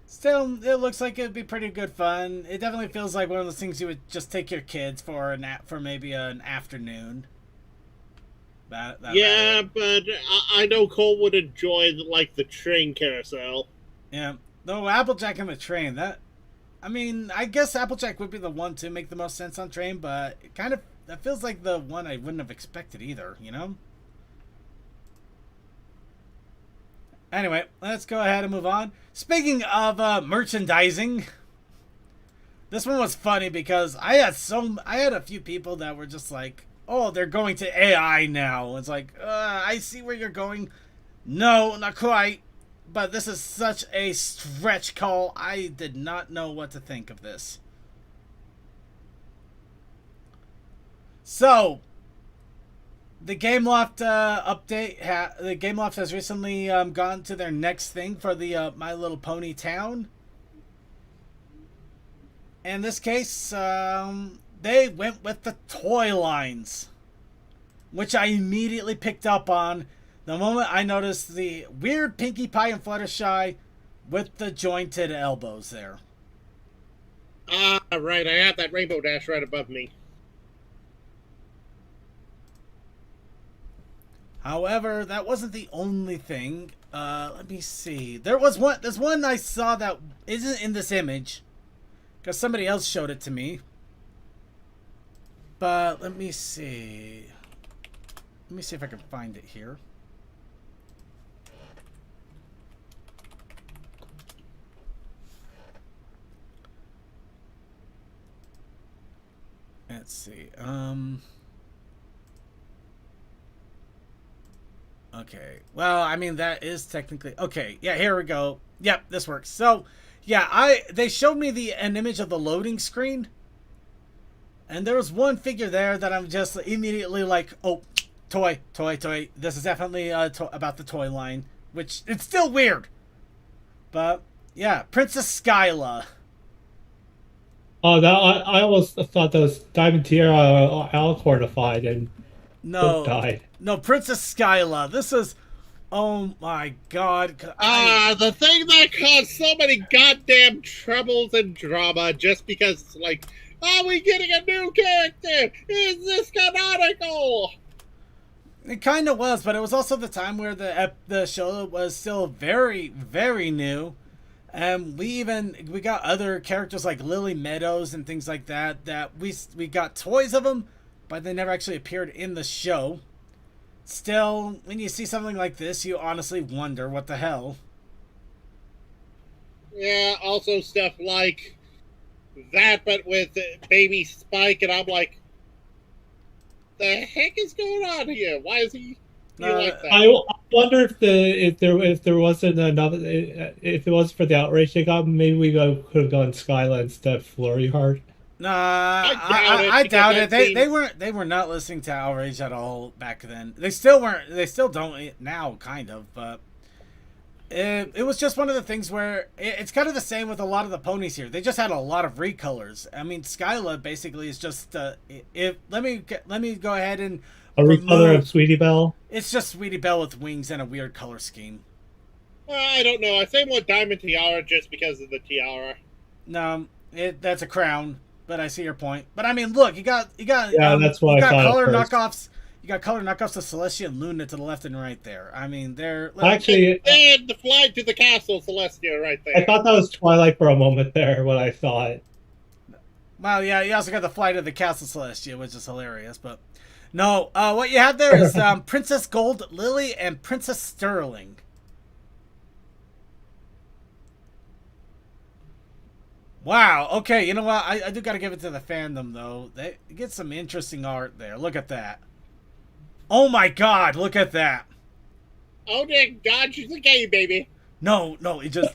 Still, it looks like it'd be pretty good fun. It definitely feels like one of those things you would just take your kids for for maybe an afternoon. Yeah, but I know Cole would enjoy like the train carousel. Yeah, though Applejack and the train. I guess Applejack would be the one to make the most sense on train, but it kind of that feels like the one I wouldn't have expected either. You know. Anyway, let's go ahead and move on. Speaking of merchandising, this one was funny because I had a few people that were just like, "Oh, they're going to AI now." It's like, I see where you're going. No, not quite. But this is such a stretch call. I did not know what to think of this. So, the Gameloft update. The Gameloft has recently gone to their next thing for the My Little Pony Town. In this case, they went with the toy lines, which I immediately picked up on the moment I noticed the weird Pinkie Pie and Fluttershy with the jointed elbows there. Ah, right. I have that Rainbow Dash right above me. However, that wasn't the only thing. Let me see. There's one I saw that isn't in this image, because somebody else showed it to me. But let me see. Let me see if I can find it here. Let's see. Okay. Well, I mean that is technically okay. Yeah, here we go. Yep, this works. So, yeah, they showed me an image of the loading screen, and there was one figure there that I'm just immediately like, oh, toy. This is definitely about the toy line, which it's still weird. But yeah, Princess Skyla. Oh, I almost thought that was Diamond Tiara Alicornified and died. No, Princess Skyla. This is, oh my god. The thing that caused so many goddamn troubles and drama just because it's like, are we getting a new character? Is this canonical? It kind of was, but it was also the time where the show was still very, very new. And we got other characters like Lily Meadows and things like that we got toys of them, but they never actually appeared in the show. Still, when you see something like this, you honestly wonder what the hell. Yeah, also stuff like that, but with Baby Spike, and I'm like, the heck is going on here? Why is he like that? I wonder if there wasn't another if it wasn't for the outrage they got, maybe we could have gone Skyla instead of Flurry Heart. Nah, I doubt it, I doubt it. because They were not listening to outrage at all back then. They still weren't. They still don't now, kind of. But it was just one of the things where it's kind of the same with a lot of the ponies here. They just had a lot of recolors. I mean, Skyla basically is just let me go ahead and A recolor of Sweetie Belle. It's just Sweetie Belle with wings and a weird color scheme. I don't know. I say more Diamond Tiara just because of the tiara. No, that's a crown. But I see your point. But I mean, look, you got that's what you I got thought color at first. knockoffs. You got color knockoffs of Celestia and Luna to the left and right there. I mean, they're Actually, And the flight to the castle, Celestia, right there. I thought that was Twilight for a moment there when I saw it. well, yeah. You also got the flight of the Castle Celestia, which is hilarious. But no, what you have there is Princess Gold Lily and Princess Sterling. Wow. Okay. You know what? I do got to give it to the fandom though. They get some interesting art there. Look at that. Oh my God! Look at that. Oh dear God, she's a gay baby. No, it just.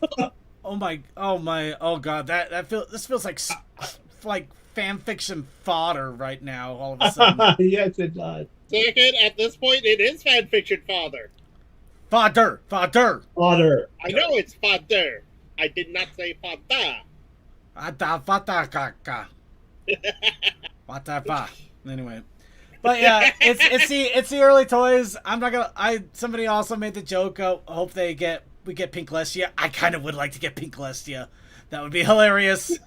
oh my God! This feels like fan fiction fodder right now. All of a sudden. Yes, it does. Second, at this point, it is fan fiction father. Fodder. Fodder. I know it's father. I did not say father. Anyway, but yeah, it's the early toys. I'm not gonna. Somebody also made the joke. Hope we get Pink Lestia. I kind of would like to get Pink Lestia. That would be hilarious.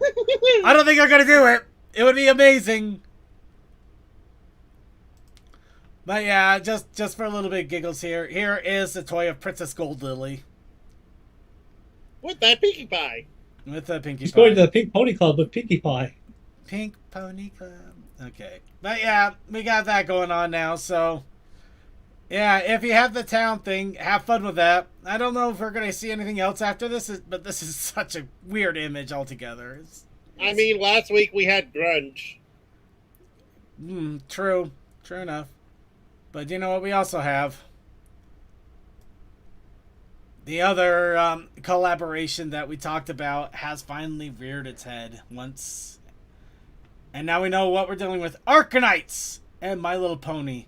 I don't think they're gonna do it. It would be amazing. But yeah, just for a little bit of giggles here. Here is the toy of Princess Gold Lily With that Pinkie Pie. with the Pinkie He's Pie. going to the Pink Pony Club with Pinkie Pie. Pink Pony Club. Okay. But yeah, we got that going on now, so yeah, if you have the town thing, have fun with that. I don't know if we're going to see anything else after this, but this is such a weird image altogether. I mean, last week we had grunge. True enough. But you know what we also have? The other collaboration that we talked about has finally reared its head once. And now we know what we're dealing with. Arkanites and My Little Pony.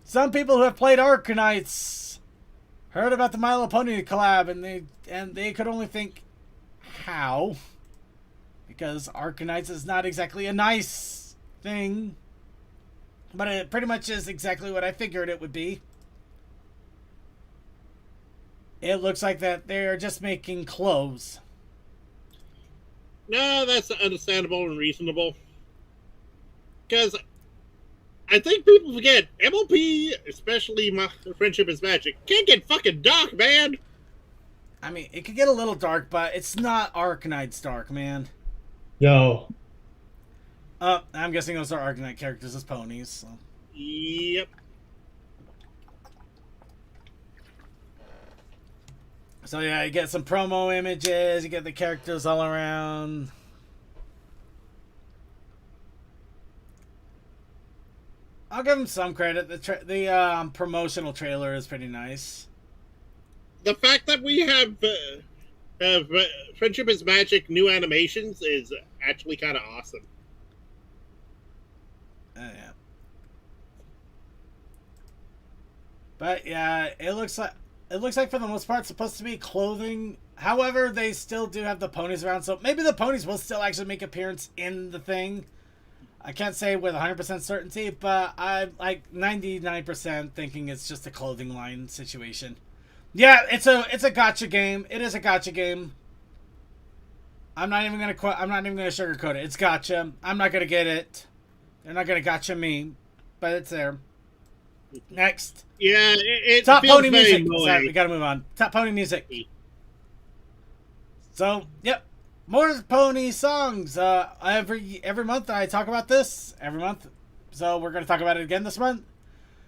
Some people who have played Arkanites heard about the My Little Pony collab and they could only think, how? Because Arkanites is not exactly a nice thing. But it pretty much is exactly what I figured it would be. It looks like that they're just making clothes. No, that's understandable and reasonable. Because I think people forget, MLP, especially my Friendship is Magic, can get fucking dark, man. I mean, it could get a little dark, but it's not Arkanites dark, man. No. I'm guessing those are Arcanite characters as ponies. So. Yep. So yeah, you get some promo images, you get the characters all around. I'll give them some credit. The promotional trailer is pretty nice. The fact that we have Friendship is Magic new animations is actually kind of awesome. Yeah. But yeah, it looks like for the most part it's supposed to be clothing. However, they still do have the ponies around, so maybe the ponies will still actually make appearance in the thing. I can't say with 100% certainty, but I'm like 99% thinking it's just a clothing line situation. Yeah, it's a gacha game. It is a gacha game. I'm not even gonna sugarcoat it. It's gacha. I'm not gonna get it. They're not gonna gacha me, but it's there. Next. Yeah, it Top feels pony very music. Sorry, we gotta move on. Top pony music. So, yep. More pony songs. Every month I talk about this. Every month. So we're gonna talk about it again this month.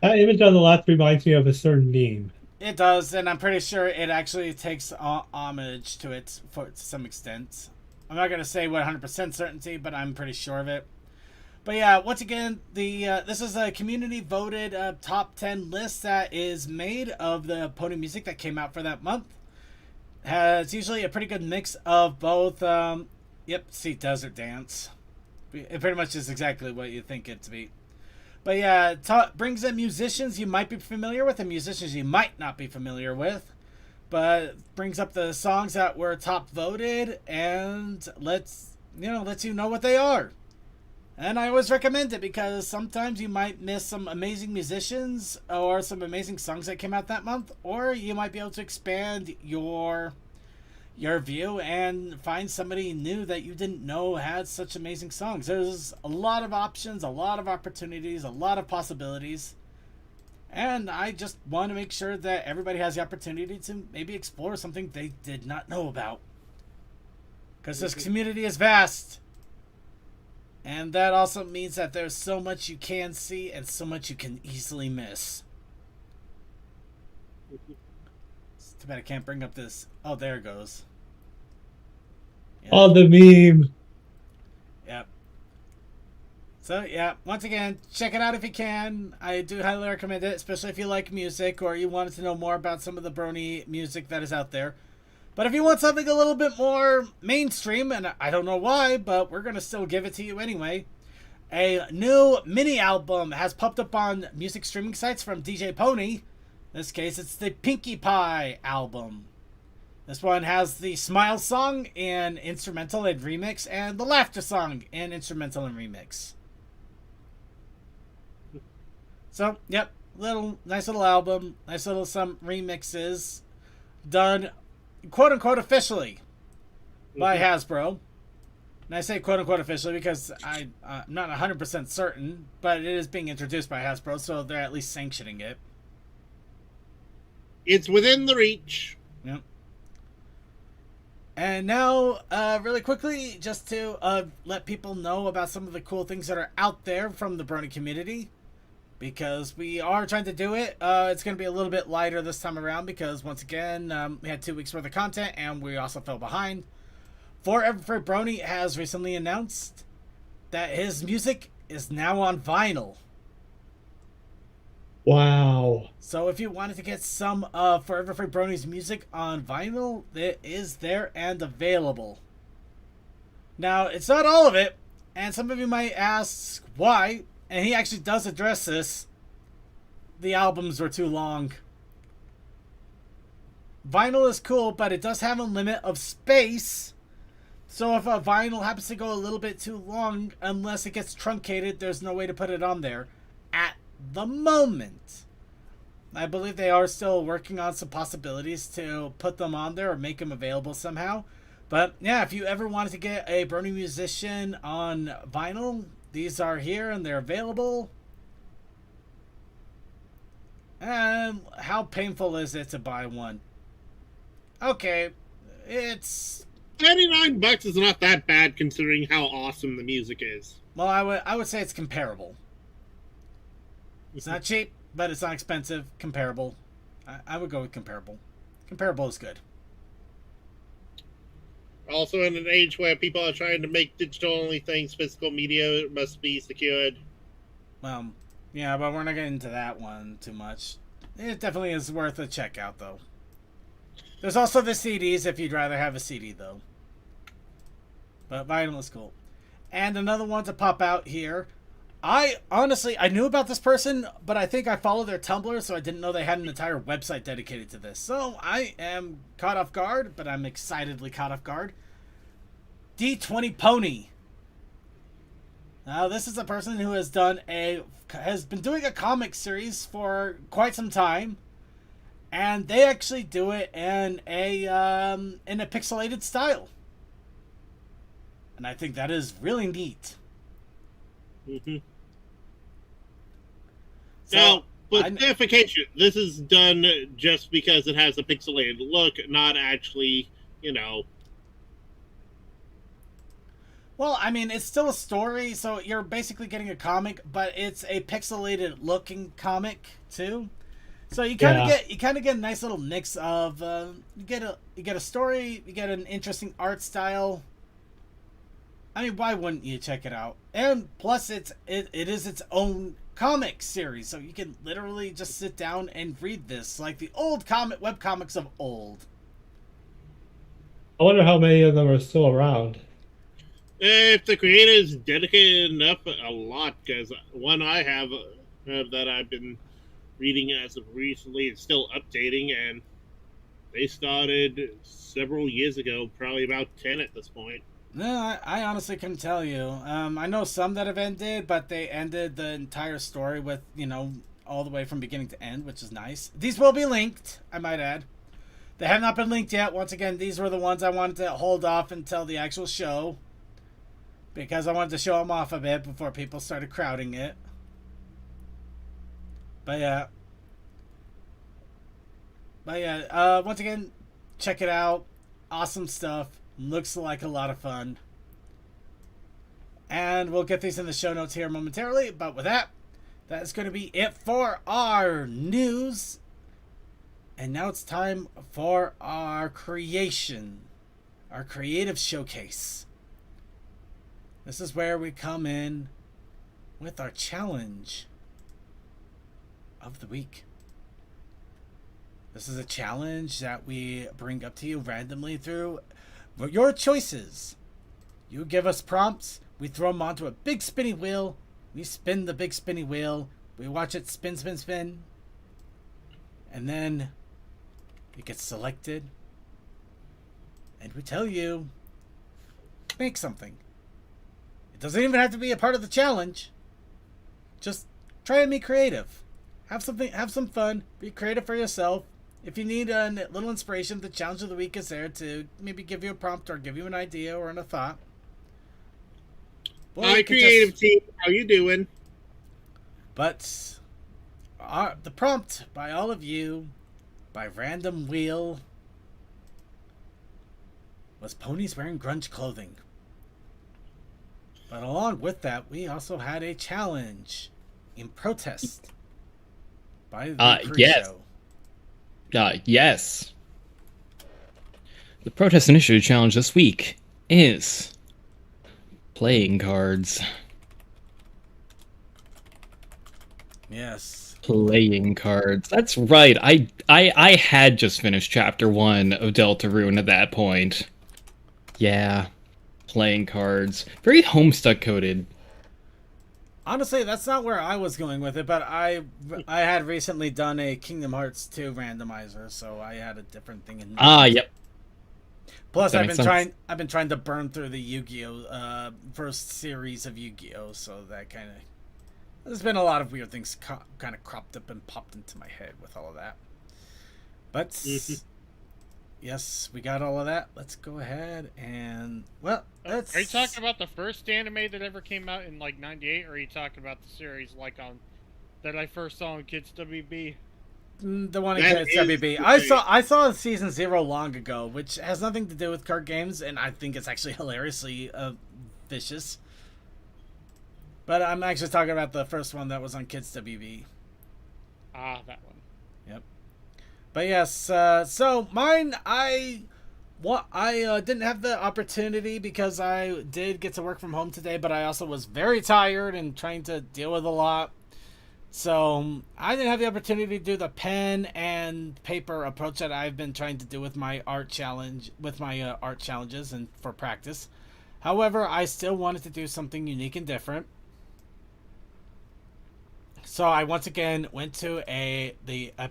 That image on the left reminds me of a certain meme. It does, and I'm pretty sure it actually takes homage to it to some extent. I'm not gonna say with 100% certainty, but I'm pretty sure of it. But yeah, once again, this is a community voted top 10 list that is made of the pony music that came out for that month. Has usually a pretty good mix of both. Yep, see, Desert Dance. It pretty much is exactly what you think it to be. But yeah, brings in musicians you might be familiar with and musicians you might not be familiar with. But brings up the songs that were top voted and lets you know what they are. And I always recommend it because sometimes you might miss some amazing musicians or some amazing songs that came out that month, or you might be able to expand your view and find somebody new that you didn't know had such amazing songs. There's a lot of options, a lot of opportunities, a lot of possibilities. And I just want to make sure that everybody has the opportunity to maybe explore something they did not know about. Because this community is vast. And that also means that there's so much you can see and so much you can easily miss. It's too bad I can't bring up this. Oh, there it goes. Yeah. Oh, the meme. Yep. So, yeah, once again, check it out if you can. I do highly recommend it, especially if you like music or you wanted to know more about some of the Brony music that is out there. But if you want something a little bit more mainstream, and I don't know why, but we're going to still give it to you anyway. A new mini album has popped up on music streaming sites from DJ Pony. In this case, it's the Pinkie Pie album. This one has the Smile song in instrumental and remix, and the Laughter song in instrumental and remix. So, yep, nice little album, nice little some remixes done quote unquote officially by Hasbro. And I say quote unquote officially because I'm not 100% certain, but it is being introduced by Hasbro, so they're at least sanctioning it. It's within the reach. Yep. And now, really quickly, just to let people know about some of the cool things that are out there from the Brony community. Because we are trying to do it. It's going to be a little bit lighter this time around because, once again, we had 2 weeks worth of content and we also fell behind. Forever Brony has recently announced that his music is now on vinyl. Wow. So if you wanted to get some Forever Free Brony's music on vinyl, it is there and available. Now, it's not all of it, and some of you might ask why. And he actually does address this. The albums were too long. Vinyl is cool, but it does have a limit of space. So if a vinyl happens to go a little bit too long, unless it gets truncated, there's no way to put it on there at the moment. I believe they are still working on some possibilities to put them on there or make them available somehow. But yeah, if you ever wanted to get a Brony musician on vinyl, these are here and they're available. And how painful is it to buy one? Okay, it's $99 is not that bad considering how awesome the music is. Well, I would say it's comparable. It's not cheap, but it's not expensive. Comparable. I would go with comparable. Comparable is good. Also, in an age where people are trying to make digital-only things, physical media must be secured. Yeah, but we're not getting into that one too much. It definitely is worth a check out, though. There's also the CDs if you'd rather have a CD, though. But vinyl is cool. And another one to pop out here. I knew about this person, but I think I followed their Tumblr, so I didn't know they had an entire website dedicated to this. So I am caught off guard, but I'm excitedly caught off guard. D20 Pony. Now, this is a person who has been doing a comic series for quite some time, and they actually do it in a pixelated style, and I think that is really neat. Mm-hmm. So, now, with clarification, this is done just because it has a pixelated look, not actually, Well, I mean, it's still a story, so you're basically getting a comic, but it's a pixelated looking comic too. So you kind of get a nice little mix of you get a story, you get an interesting art style. I mean, why wouldn't you check it out? And plus, it is its own comic series, so you can literally just sit down and read this like the old web comics of old. I wonder how many of them are still around. If the creator is dedicated enough, a lot, because one I have that I've been reading as of recently is still updating, and they started several years ago, probably about 10 at this point. No, I honestly couldn't tell you. I know some that have ended, but they ended the entire story with, all the way from beginning to end, which is nice. These will be linked, I might add. They have not been linked yet. Once again, these were the ones I wanted to hold off until the actual show, because I wanted to show them off a bit before people started crowding it. But yeah. Once again, check it out. Awesome stuff. Looks like a lot of fun. And we'll get these in the show notes here momentarily. But with that, that's going to be it for our news. And now it's time for our creation. Our creative showcase. This is where we come in with our challenge of the week. This is a challenge that we bring up to you randomly through your choices. You give us prompts, we throw them onto a big spinny wheel, we spin the big spinny wheel, we watch it spin, spin, spin, and then it gets selected, and we tell you, make something. It doesn't even have to be a part of the challenge. Just try and be creative. Have some fun, be creative for yourself. If you need a little inspiration, the challenge of the week is there to maybe give you a prompt or give you an idea or a thought. Hi, creative team. How you doing? But the prompt by all of you, by random wheel, was ponies wearing grunge clothing. But along with that, we also had a challenge in protest by the crew show. Yes. The Protest Initiative challenge this week is playing cards. Yes. Playing cards. That's right. I had just finished chapter 1 of Deltarune at that point. Yeah. Playing cards. Very Homestuck coded. Honestly, that's not where I was going with it, but I had recently done a Kingdom Hearts 2 randomizer, so I had a different thing in mind. Yep. Plus, I've been trying to burn through the Yu-Gi-Oh first series of Yu-Gi-Oh, so that kind of there's been a lot of weird things kind of cropped up and popped into my head with all of that. But yes, we got all of that. Let's go ahead and let's. Are you talking about the first anime that ever came out in like '98, or are you talking about the series like that I first saw on Kids WB? The one in Kids WB. I saw season 0 long ago, which has nothing to do with card games, and I think it's actually hilariously vicious. But I'm actually talking about the first one that was on Kids WB. Ah, that one. Yep. But yes, so mine, I didn't have the opportunity because I did get to work from home today, but I also was very tired and trying to deal with a lot. So I didn't have the opportunity to do the pen and paper approach that I've been trying to do with my art challenges and for practice. However, I still wanted to do something unique and different. So I once again went to a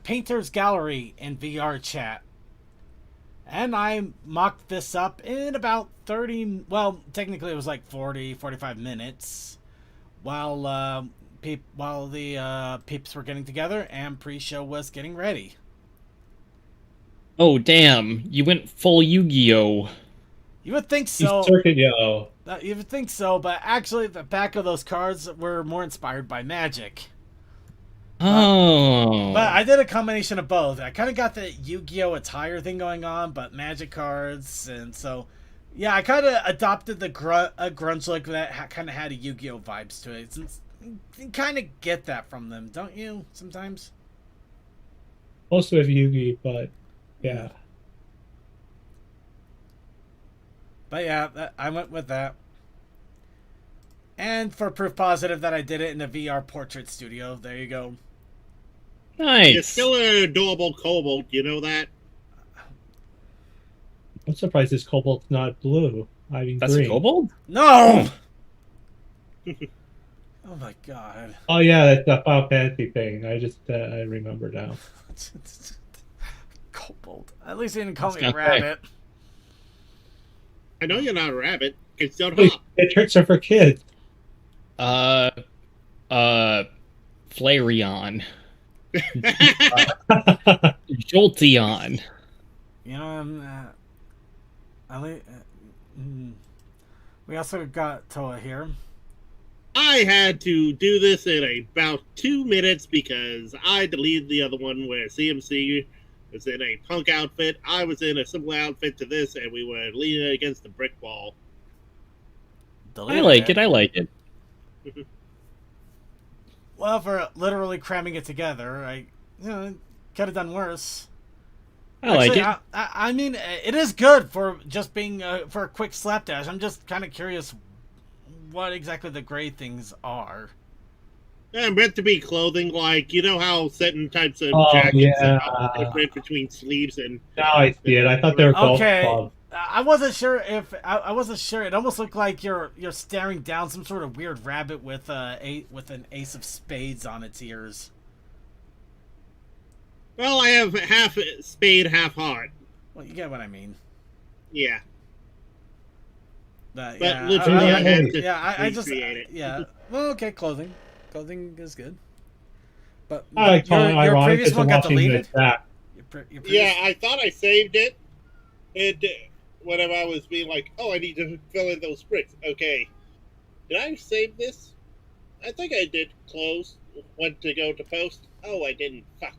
painter's gallery in VR chat. And I mocked this up in about 30, well, technically it was like 40, 45 minutes while the peeps were getting together and pre-show was getting ready. Oh, damn. You went full Yu-Gi-Oh! You would think so. You would think so, but actually the back of those cards were more inspired by Magic. Oh. But I did a combination of both. I kind of got the Yu-Gi-Oh! Attire thing going on, but Magic cards, and so yeah, I kind of adopted a grunge look that kind of had a Yu-Gi-Oh! Vibes to it. You kind of get that from them, don't you? Sometimes. Also with Yu-Gi, but yeah. But yeah, I went with that. And for proof positive that I did it in a VR portrait studio, there you go. Nice. It's still an adorable kobold, you know that? I'm surprised this cobalt's not blue. I mean, That's green. a kobold? No! Oh my god. Oh yeah, that's the Final Fantasy thing. I remember now. Kobold. At least he didn't call That's me a not fair. rabbit. I know you're not a rabbit. Kids don't Wait, hop. the tricks are for kids. Flareon. Jolteon. You know, we also got Toa here. I had to do this in about 2 minutes because I deleted the other one where CMC was in a punk outfit. I was in a similar outfit to this, and we were leaning against the brick wall. I like it. I like it. Well, for literally cramming it together, could have done worse. I like it. I mean, it is good for just being for a quick slapdash. I'm just kind of curious what exactly the gray things are. They're meant to be clothing, like, you know how certain types of Oh, jackets yeah. are different between sleeves and... Now I see it. I thought they were golf Okay. clubs. I wasn't sure if I wasn't sure. It almost looked like you're staring down some sort of weird rabbit with an ace of spades on its ears. Well, I have half spade, half heart. Well, you get what I mean. Yeah. But But yeah, literally, I had to I just recreate it. yeah. Well, okay, clothing is good. But I like calling it your ironic previous because one got watching the deleted. chat. Your previous- Yeah, I thought I saved it. And whenever I was being like, oh, I need to fill in those bricks. Okay. Did I save this? I think I did close. Went to go to post. Oh, I didn't. Fuck.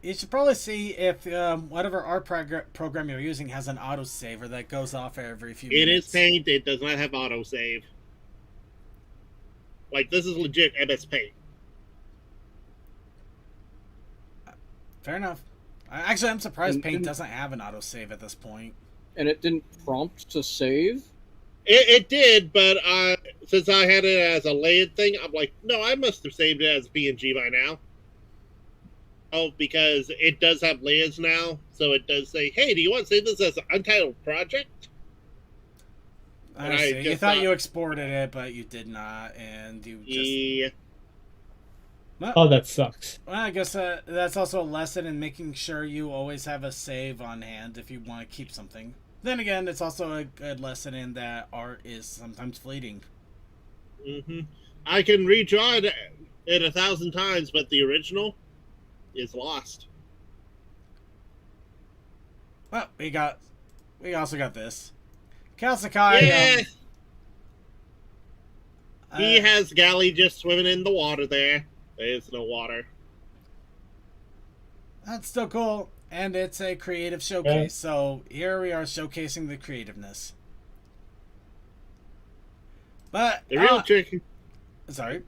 You should probably see if whatever art program you're using has an autosaver that goes off every few It minutes. is Paint. It does not have autosave. Like, this is legit MS Paint. Fair enough. Actually, I'm surprised And- Paint and- doesn't have an autosave at this point. And it didn't prompt to save? It did, but since I had it as a layered thing, I'm like, no, I must have saved it as PNG by now. Oh, because it does have layers now, so it does say, hey, do you want to save this as an untitled project? I And I see. You just thought thought- you exported it, but you did not, and you just. Yeah. Well, Oh, that sucks. well, I guess that's also a lesson in making sure you always have a save on hand if you want to keep something. Then again, it's also a good lesson in that art is sometimes fleeting. Hmm. I can redraw it 1,000 times, but the original is lost. Well, we also got this. Kalsakai. Yeah, uh, he has Galley just swimming in the water there. There's no water. That's still cool, and it's a creative showcase. Yeah. So here we are showcasing the creativeness. But The real trick... sorry.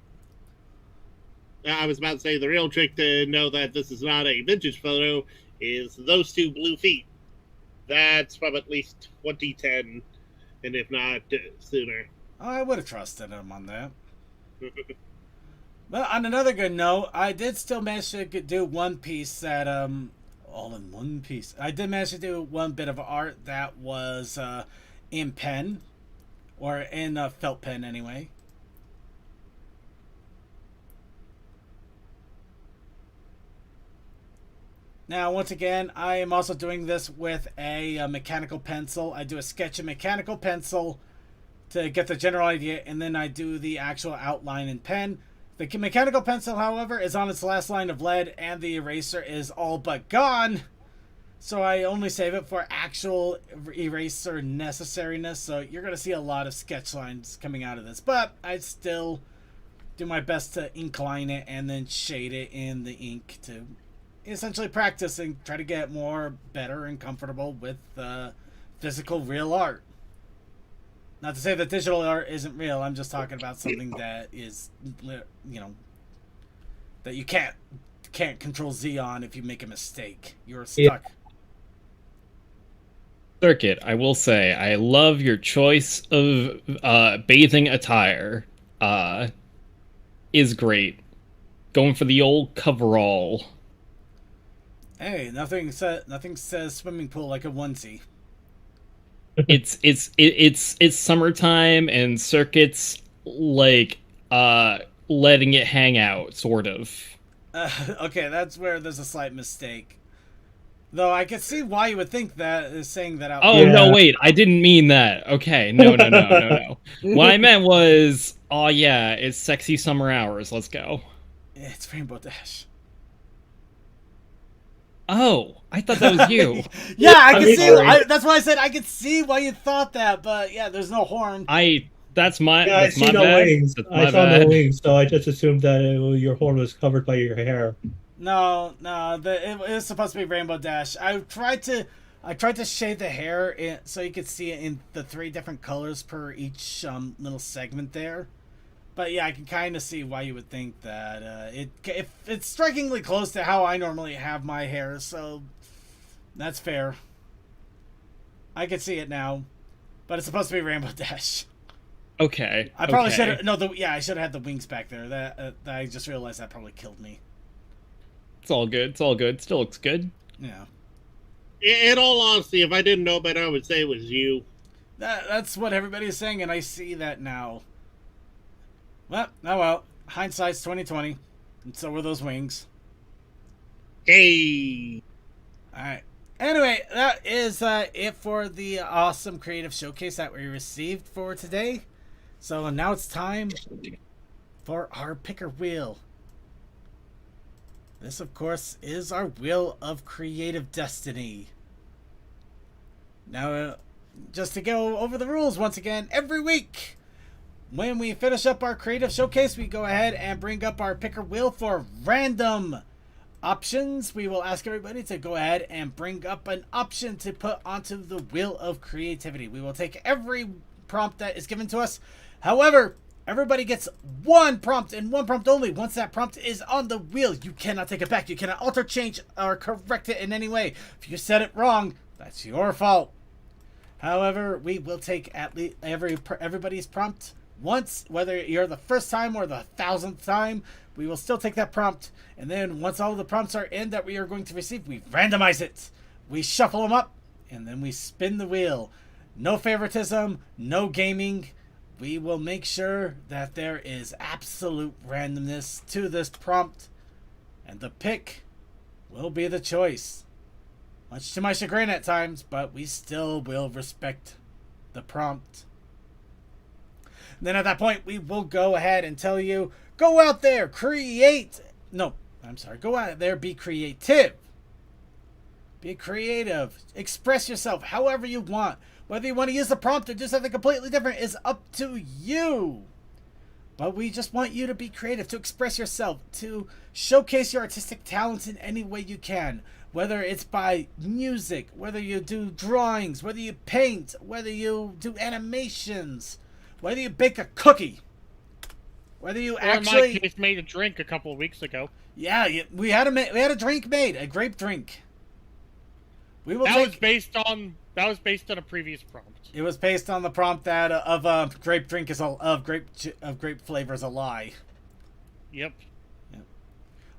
I was about to say, the real trick to know that this is not a vintage photo is those two blue feet. That's from at least 2010, and if not, sooner. Oh, I would have trusted him on that. But on another good note, I did still manage to do one piece that all in one piece. I did manage to do one bit of art that was in pen, or in felt pen anyway. Now, once again, I am also doing this with a mechanical pencil. I do a sketch in mechanical pencil to get the general idea, and then I do the actual outline in pen. The mechanical pencil, however, is on its last line of lead, and the eraser is all but gone. So I only save it for actual eraser necessariness. So you're going to see a lot of sketch lines coming out of this. But I still do my best to ink line it and then shade it in the ink to essentially practice and try to get more better and comfortable with physical real art. Not to say that digital art isn't real. I'm just talking about something that is, that you can't Control Z on if you make a mistake. You're stuck. Circuit, I will say, I love your choice of bathing attire. Is great. Going for the old coverall. Hey, nothing says swimming pool like a onesie. It's summertime and Circuit's like letting it hang out, sort of. Okay, that's where there's a slight mistake. Though I can see why you would think that is saying that out Oh loud. no, wait, I didn't mean that. Okay, no. What I meant was, oh yeah, it's sexy summer hours. Let's go. It's Rainbow Dash. Oh, I thought that was you. Yeah, I can see. Sorry. That's why I said I could see why you thought that, but yeah, there's no horn. That's my Yeah, I that's see my no bad. wings. That's I my saw bad. no wings, so I just assumed that your horn was covered by your hair. No, it was supposed to be Rainbow Dash. I tried to shade the hair so you could see it in the 3 different colors per each little segment there. But yeah, I can kind of see why you would think that it's strikingly close to how I normally have my hair, so that's fair. I can see it now, but it's supposed to be Rainbow Dash. Okay. I probably okay. should have. No, I should have had the wings back there. That I just realized that probably killed me. It's all good. It's all good. Still looks good. Yeah. In all honesty, if I didn't know better, I would say it was you. That's what everybody's saying, and I see that now. Well, oh well. Hindsight's 2020, and so were those wings. Hey. All right. Anyway, that is it for the awesome creative showcase that we received for today. So now it's time for our picker wheel. This, of course, is our Wheel of Creative Destiny. Now, just to go over the rules once again, every week, when we finish up our creative showcase, we go ahead and bring up our picker wheel for random options. We will ask everybody to go ahead and bring up an option to put onto the Wheel of Creativity. We will take every prompt that is given to us. However, everybody gets one prompt and one prompt only. Once that prompt is on the wheel, you cannot take it back. You cannot alter, change, or correct it in any way. If you said it wrong, that's your fault. However, we will take at least everybody's prompt once, whether you're the first time or the 1,000th time. We will still take that prompt, and then once all of the prompts are in that we are going to receive, we randomize it. We shuffle them up, and then we spin the wheel. No favoritism, no gaming. We will make sure that there is absolute randomness to this prompt, and the pick will be the choice. Much to my chagrin at times, but we still will respect the prompt. Then at that point, we will go ahead and tell you, go out there, go out there, be creative. Be creative. Express yourself however you want. Whether you want to use the prompt or do something completely different is up to you. But we just want you to be creative, to express yourself, to showcase your artistic talents in any way you can. Whether it's by music, whether you do drawings, whether you paint, whether you do animations, whether you bake a cookie, whether you Or actually... in my case, made a drink a couple of weeks ago. Yeah, we had a drink made, a grape drink. We will That was based on a previous prompt. It was based on the prompt that of grape drink is grape flavor is a lie. Yep.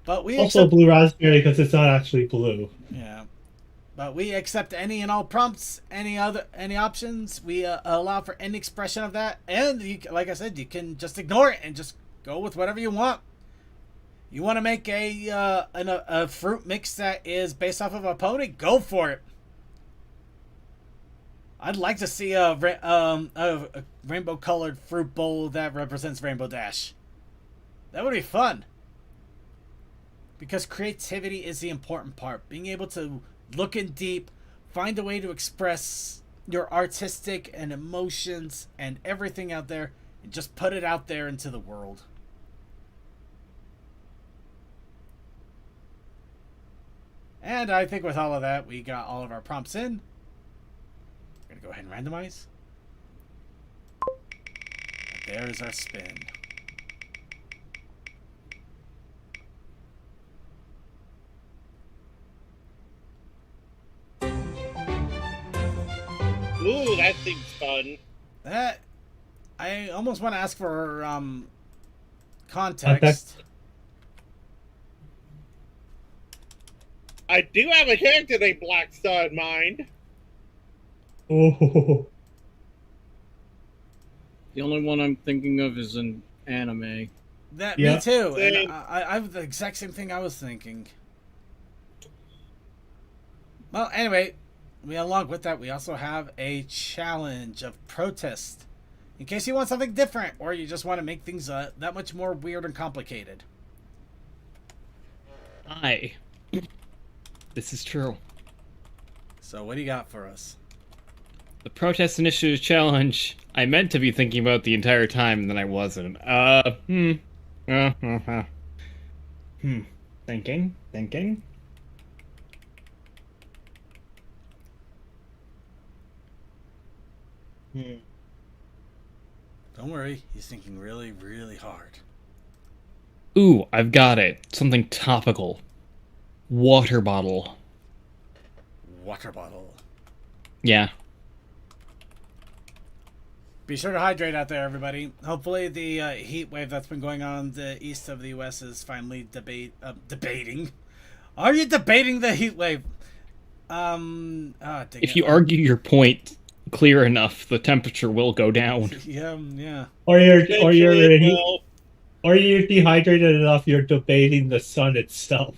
But we Also blue raspberry because it's not actually blue. Yeah. But we accept any and all prompts, any options. We allow for any expression of that, and like I said, you can just ignore it and just go with whatever you want. You want to make a fruit mix that is based off of a pony? Go for it. I'd like to see a rainbow-colored fruit bowl that represents Rainbow Dash. That would be fun. Because creativity is the important part. Being able to look in deep, find a way to express your artistic and emotions and everything out there, and just put it out there into the world. And I think with all of that, we got all of our prompts in. We're going to go ahead and randomize. And there is our spin. Ooh, that seems fun. That I almost want to ask for context. Context? I do have a character named Black Star in mind. Oh, The only one I'm thinking of is an anime. That Yeah. me too. And Same. I have the exact same thing I was thinking. Well, anyway, along with that, we also have a challenge of protest. In case you want something different, or you just want to make things that much more weird and complicated. Hi. This is true. So, what do you got for us? The Protest Initiative Challenge. I meant to be thinking about the entire time, and then I wasn't. Thinking. Don't worry, he's thinking really, really hard. Ooh, I've got it. Something topical. Water bottle. Water bottle. Yeah. Be sure to hydrate out there, everybody. Hopefully, the heat wave that's been going on in the east of the U.S. is finally debating. Are you debating the heat wave? If you argue your point clear enough, the temperature will go down. Yeah. or you're Eventually it will. or you're dehydrated enough. You're debating the sun itself.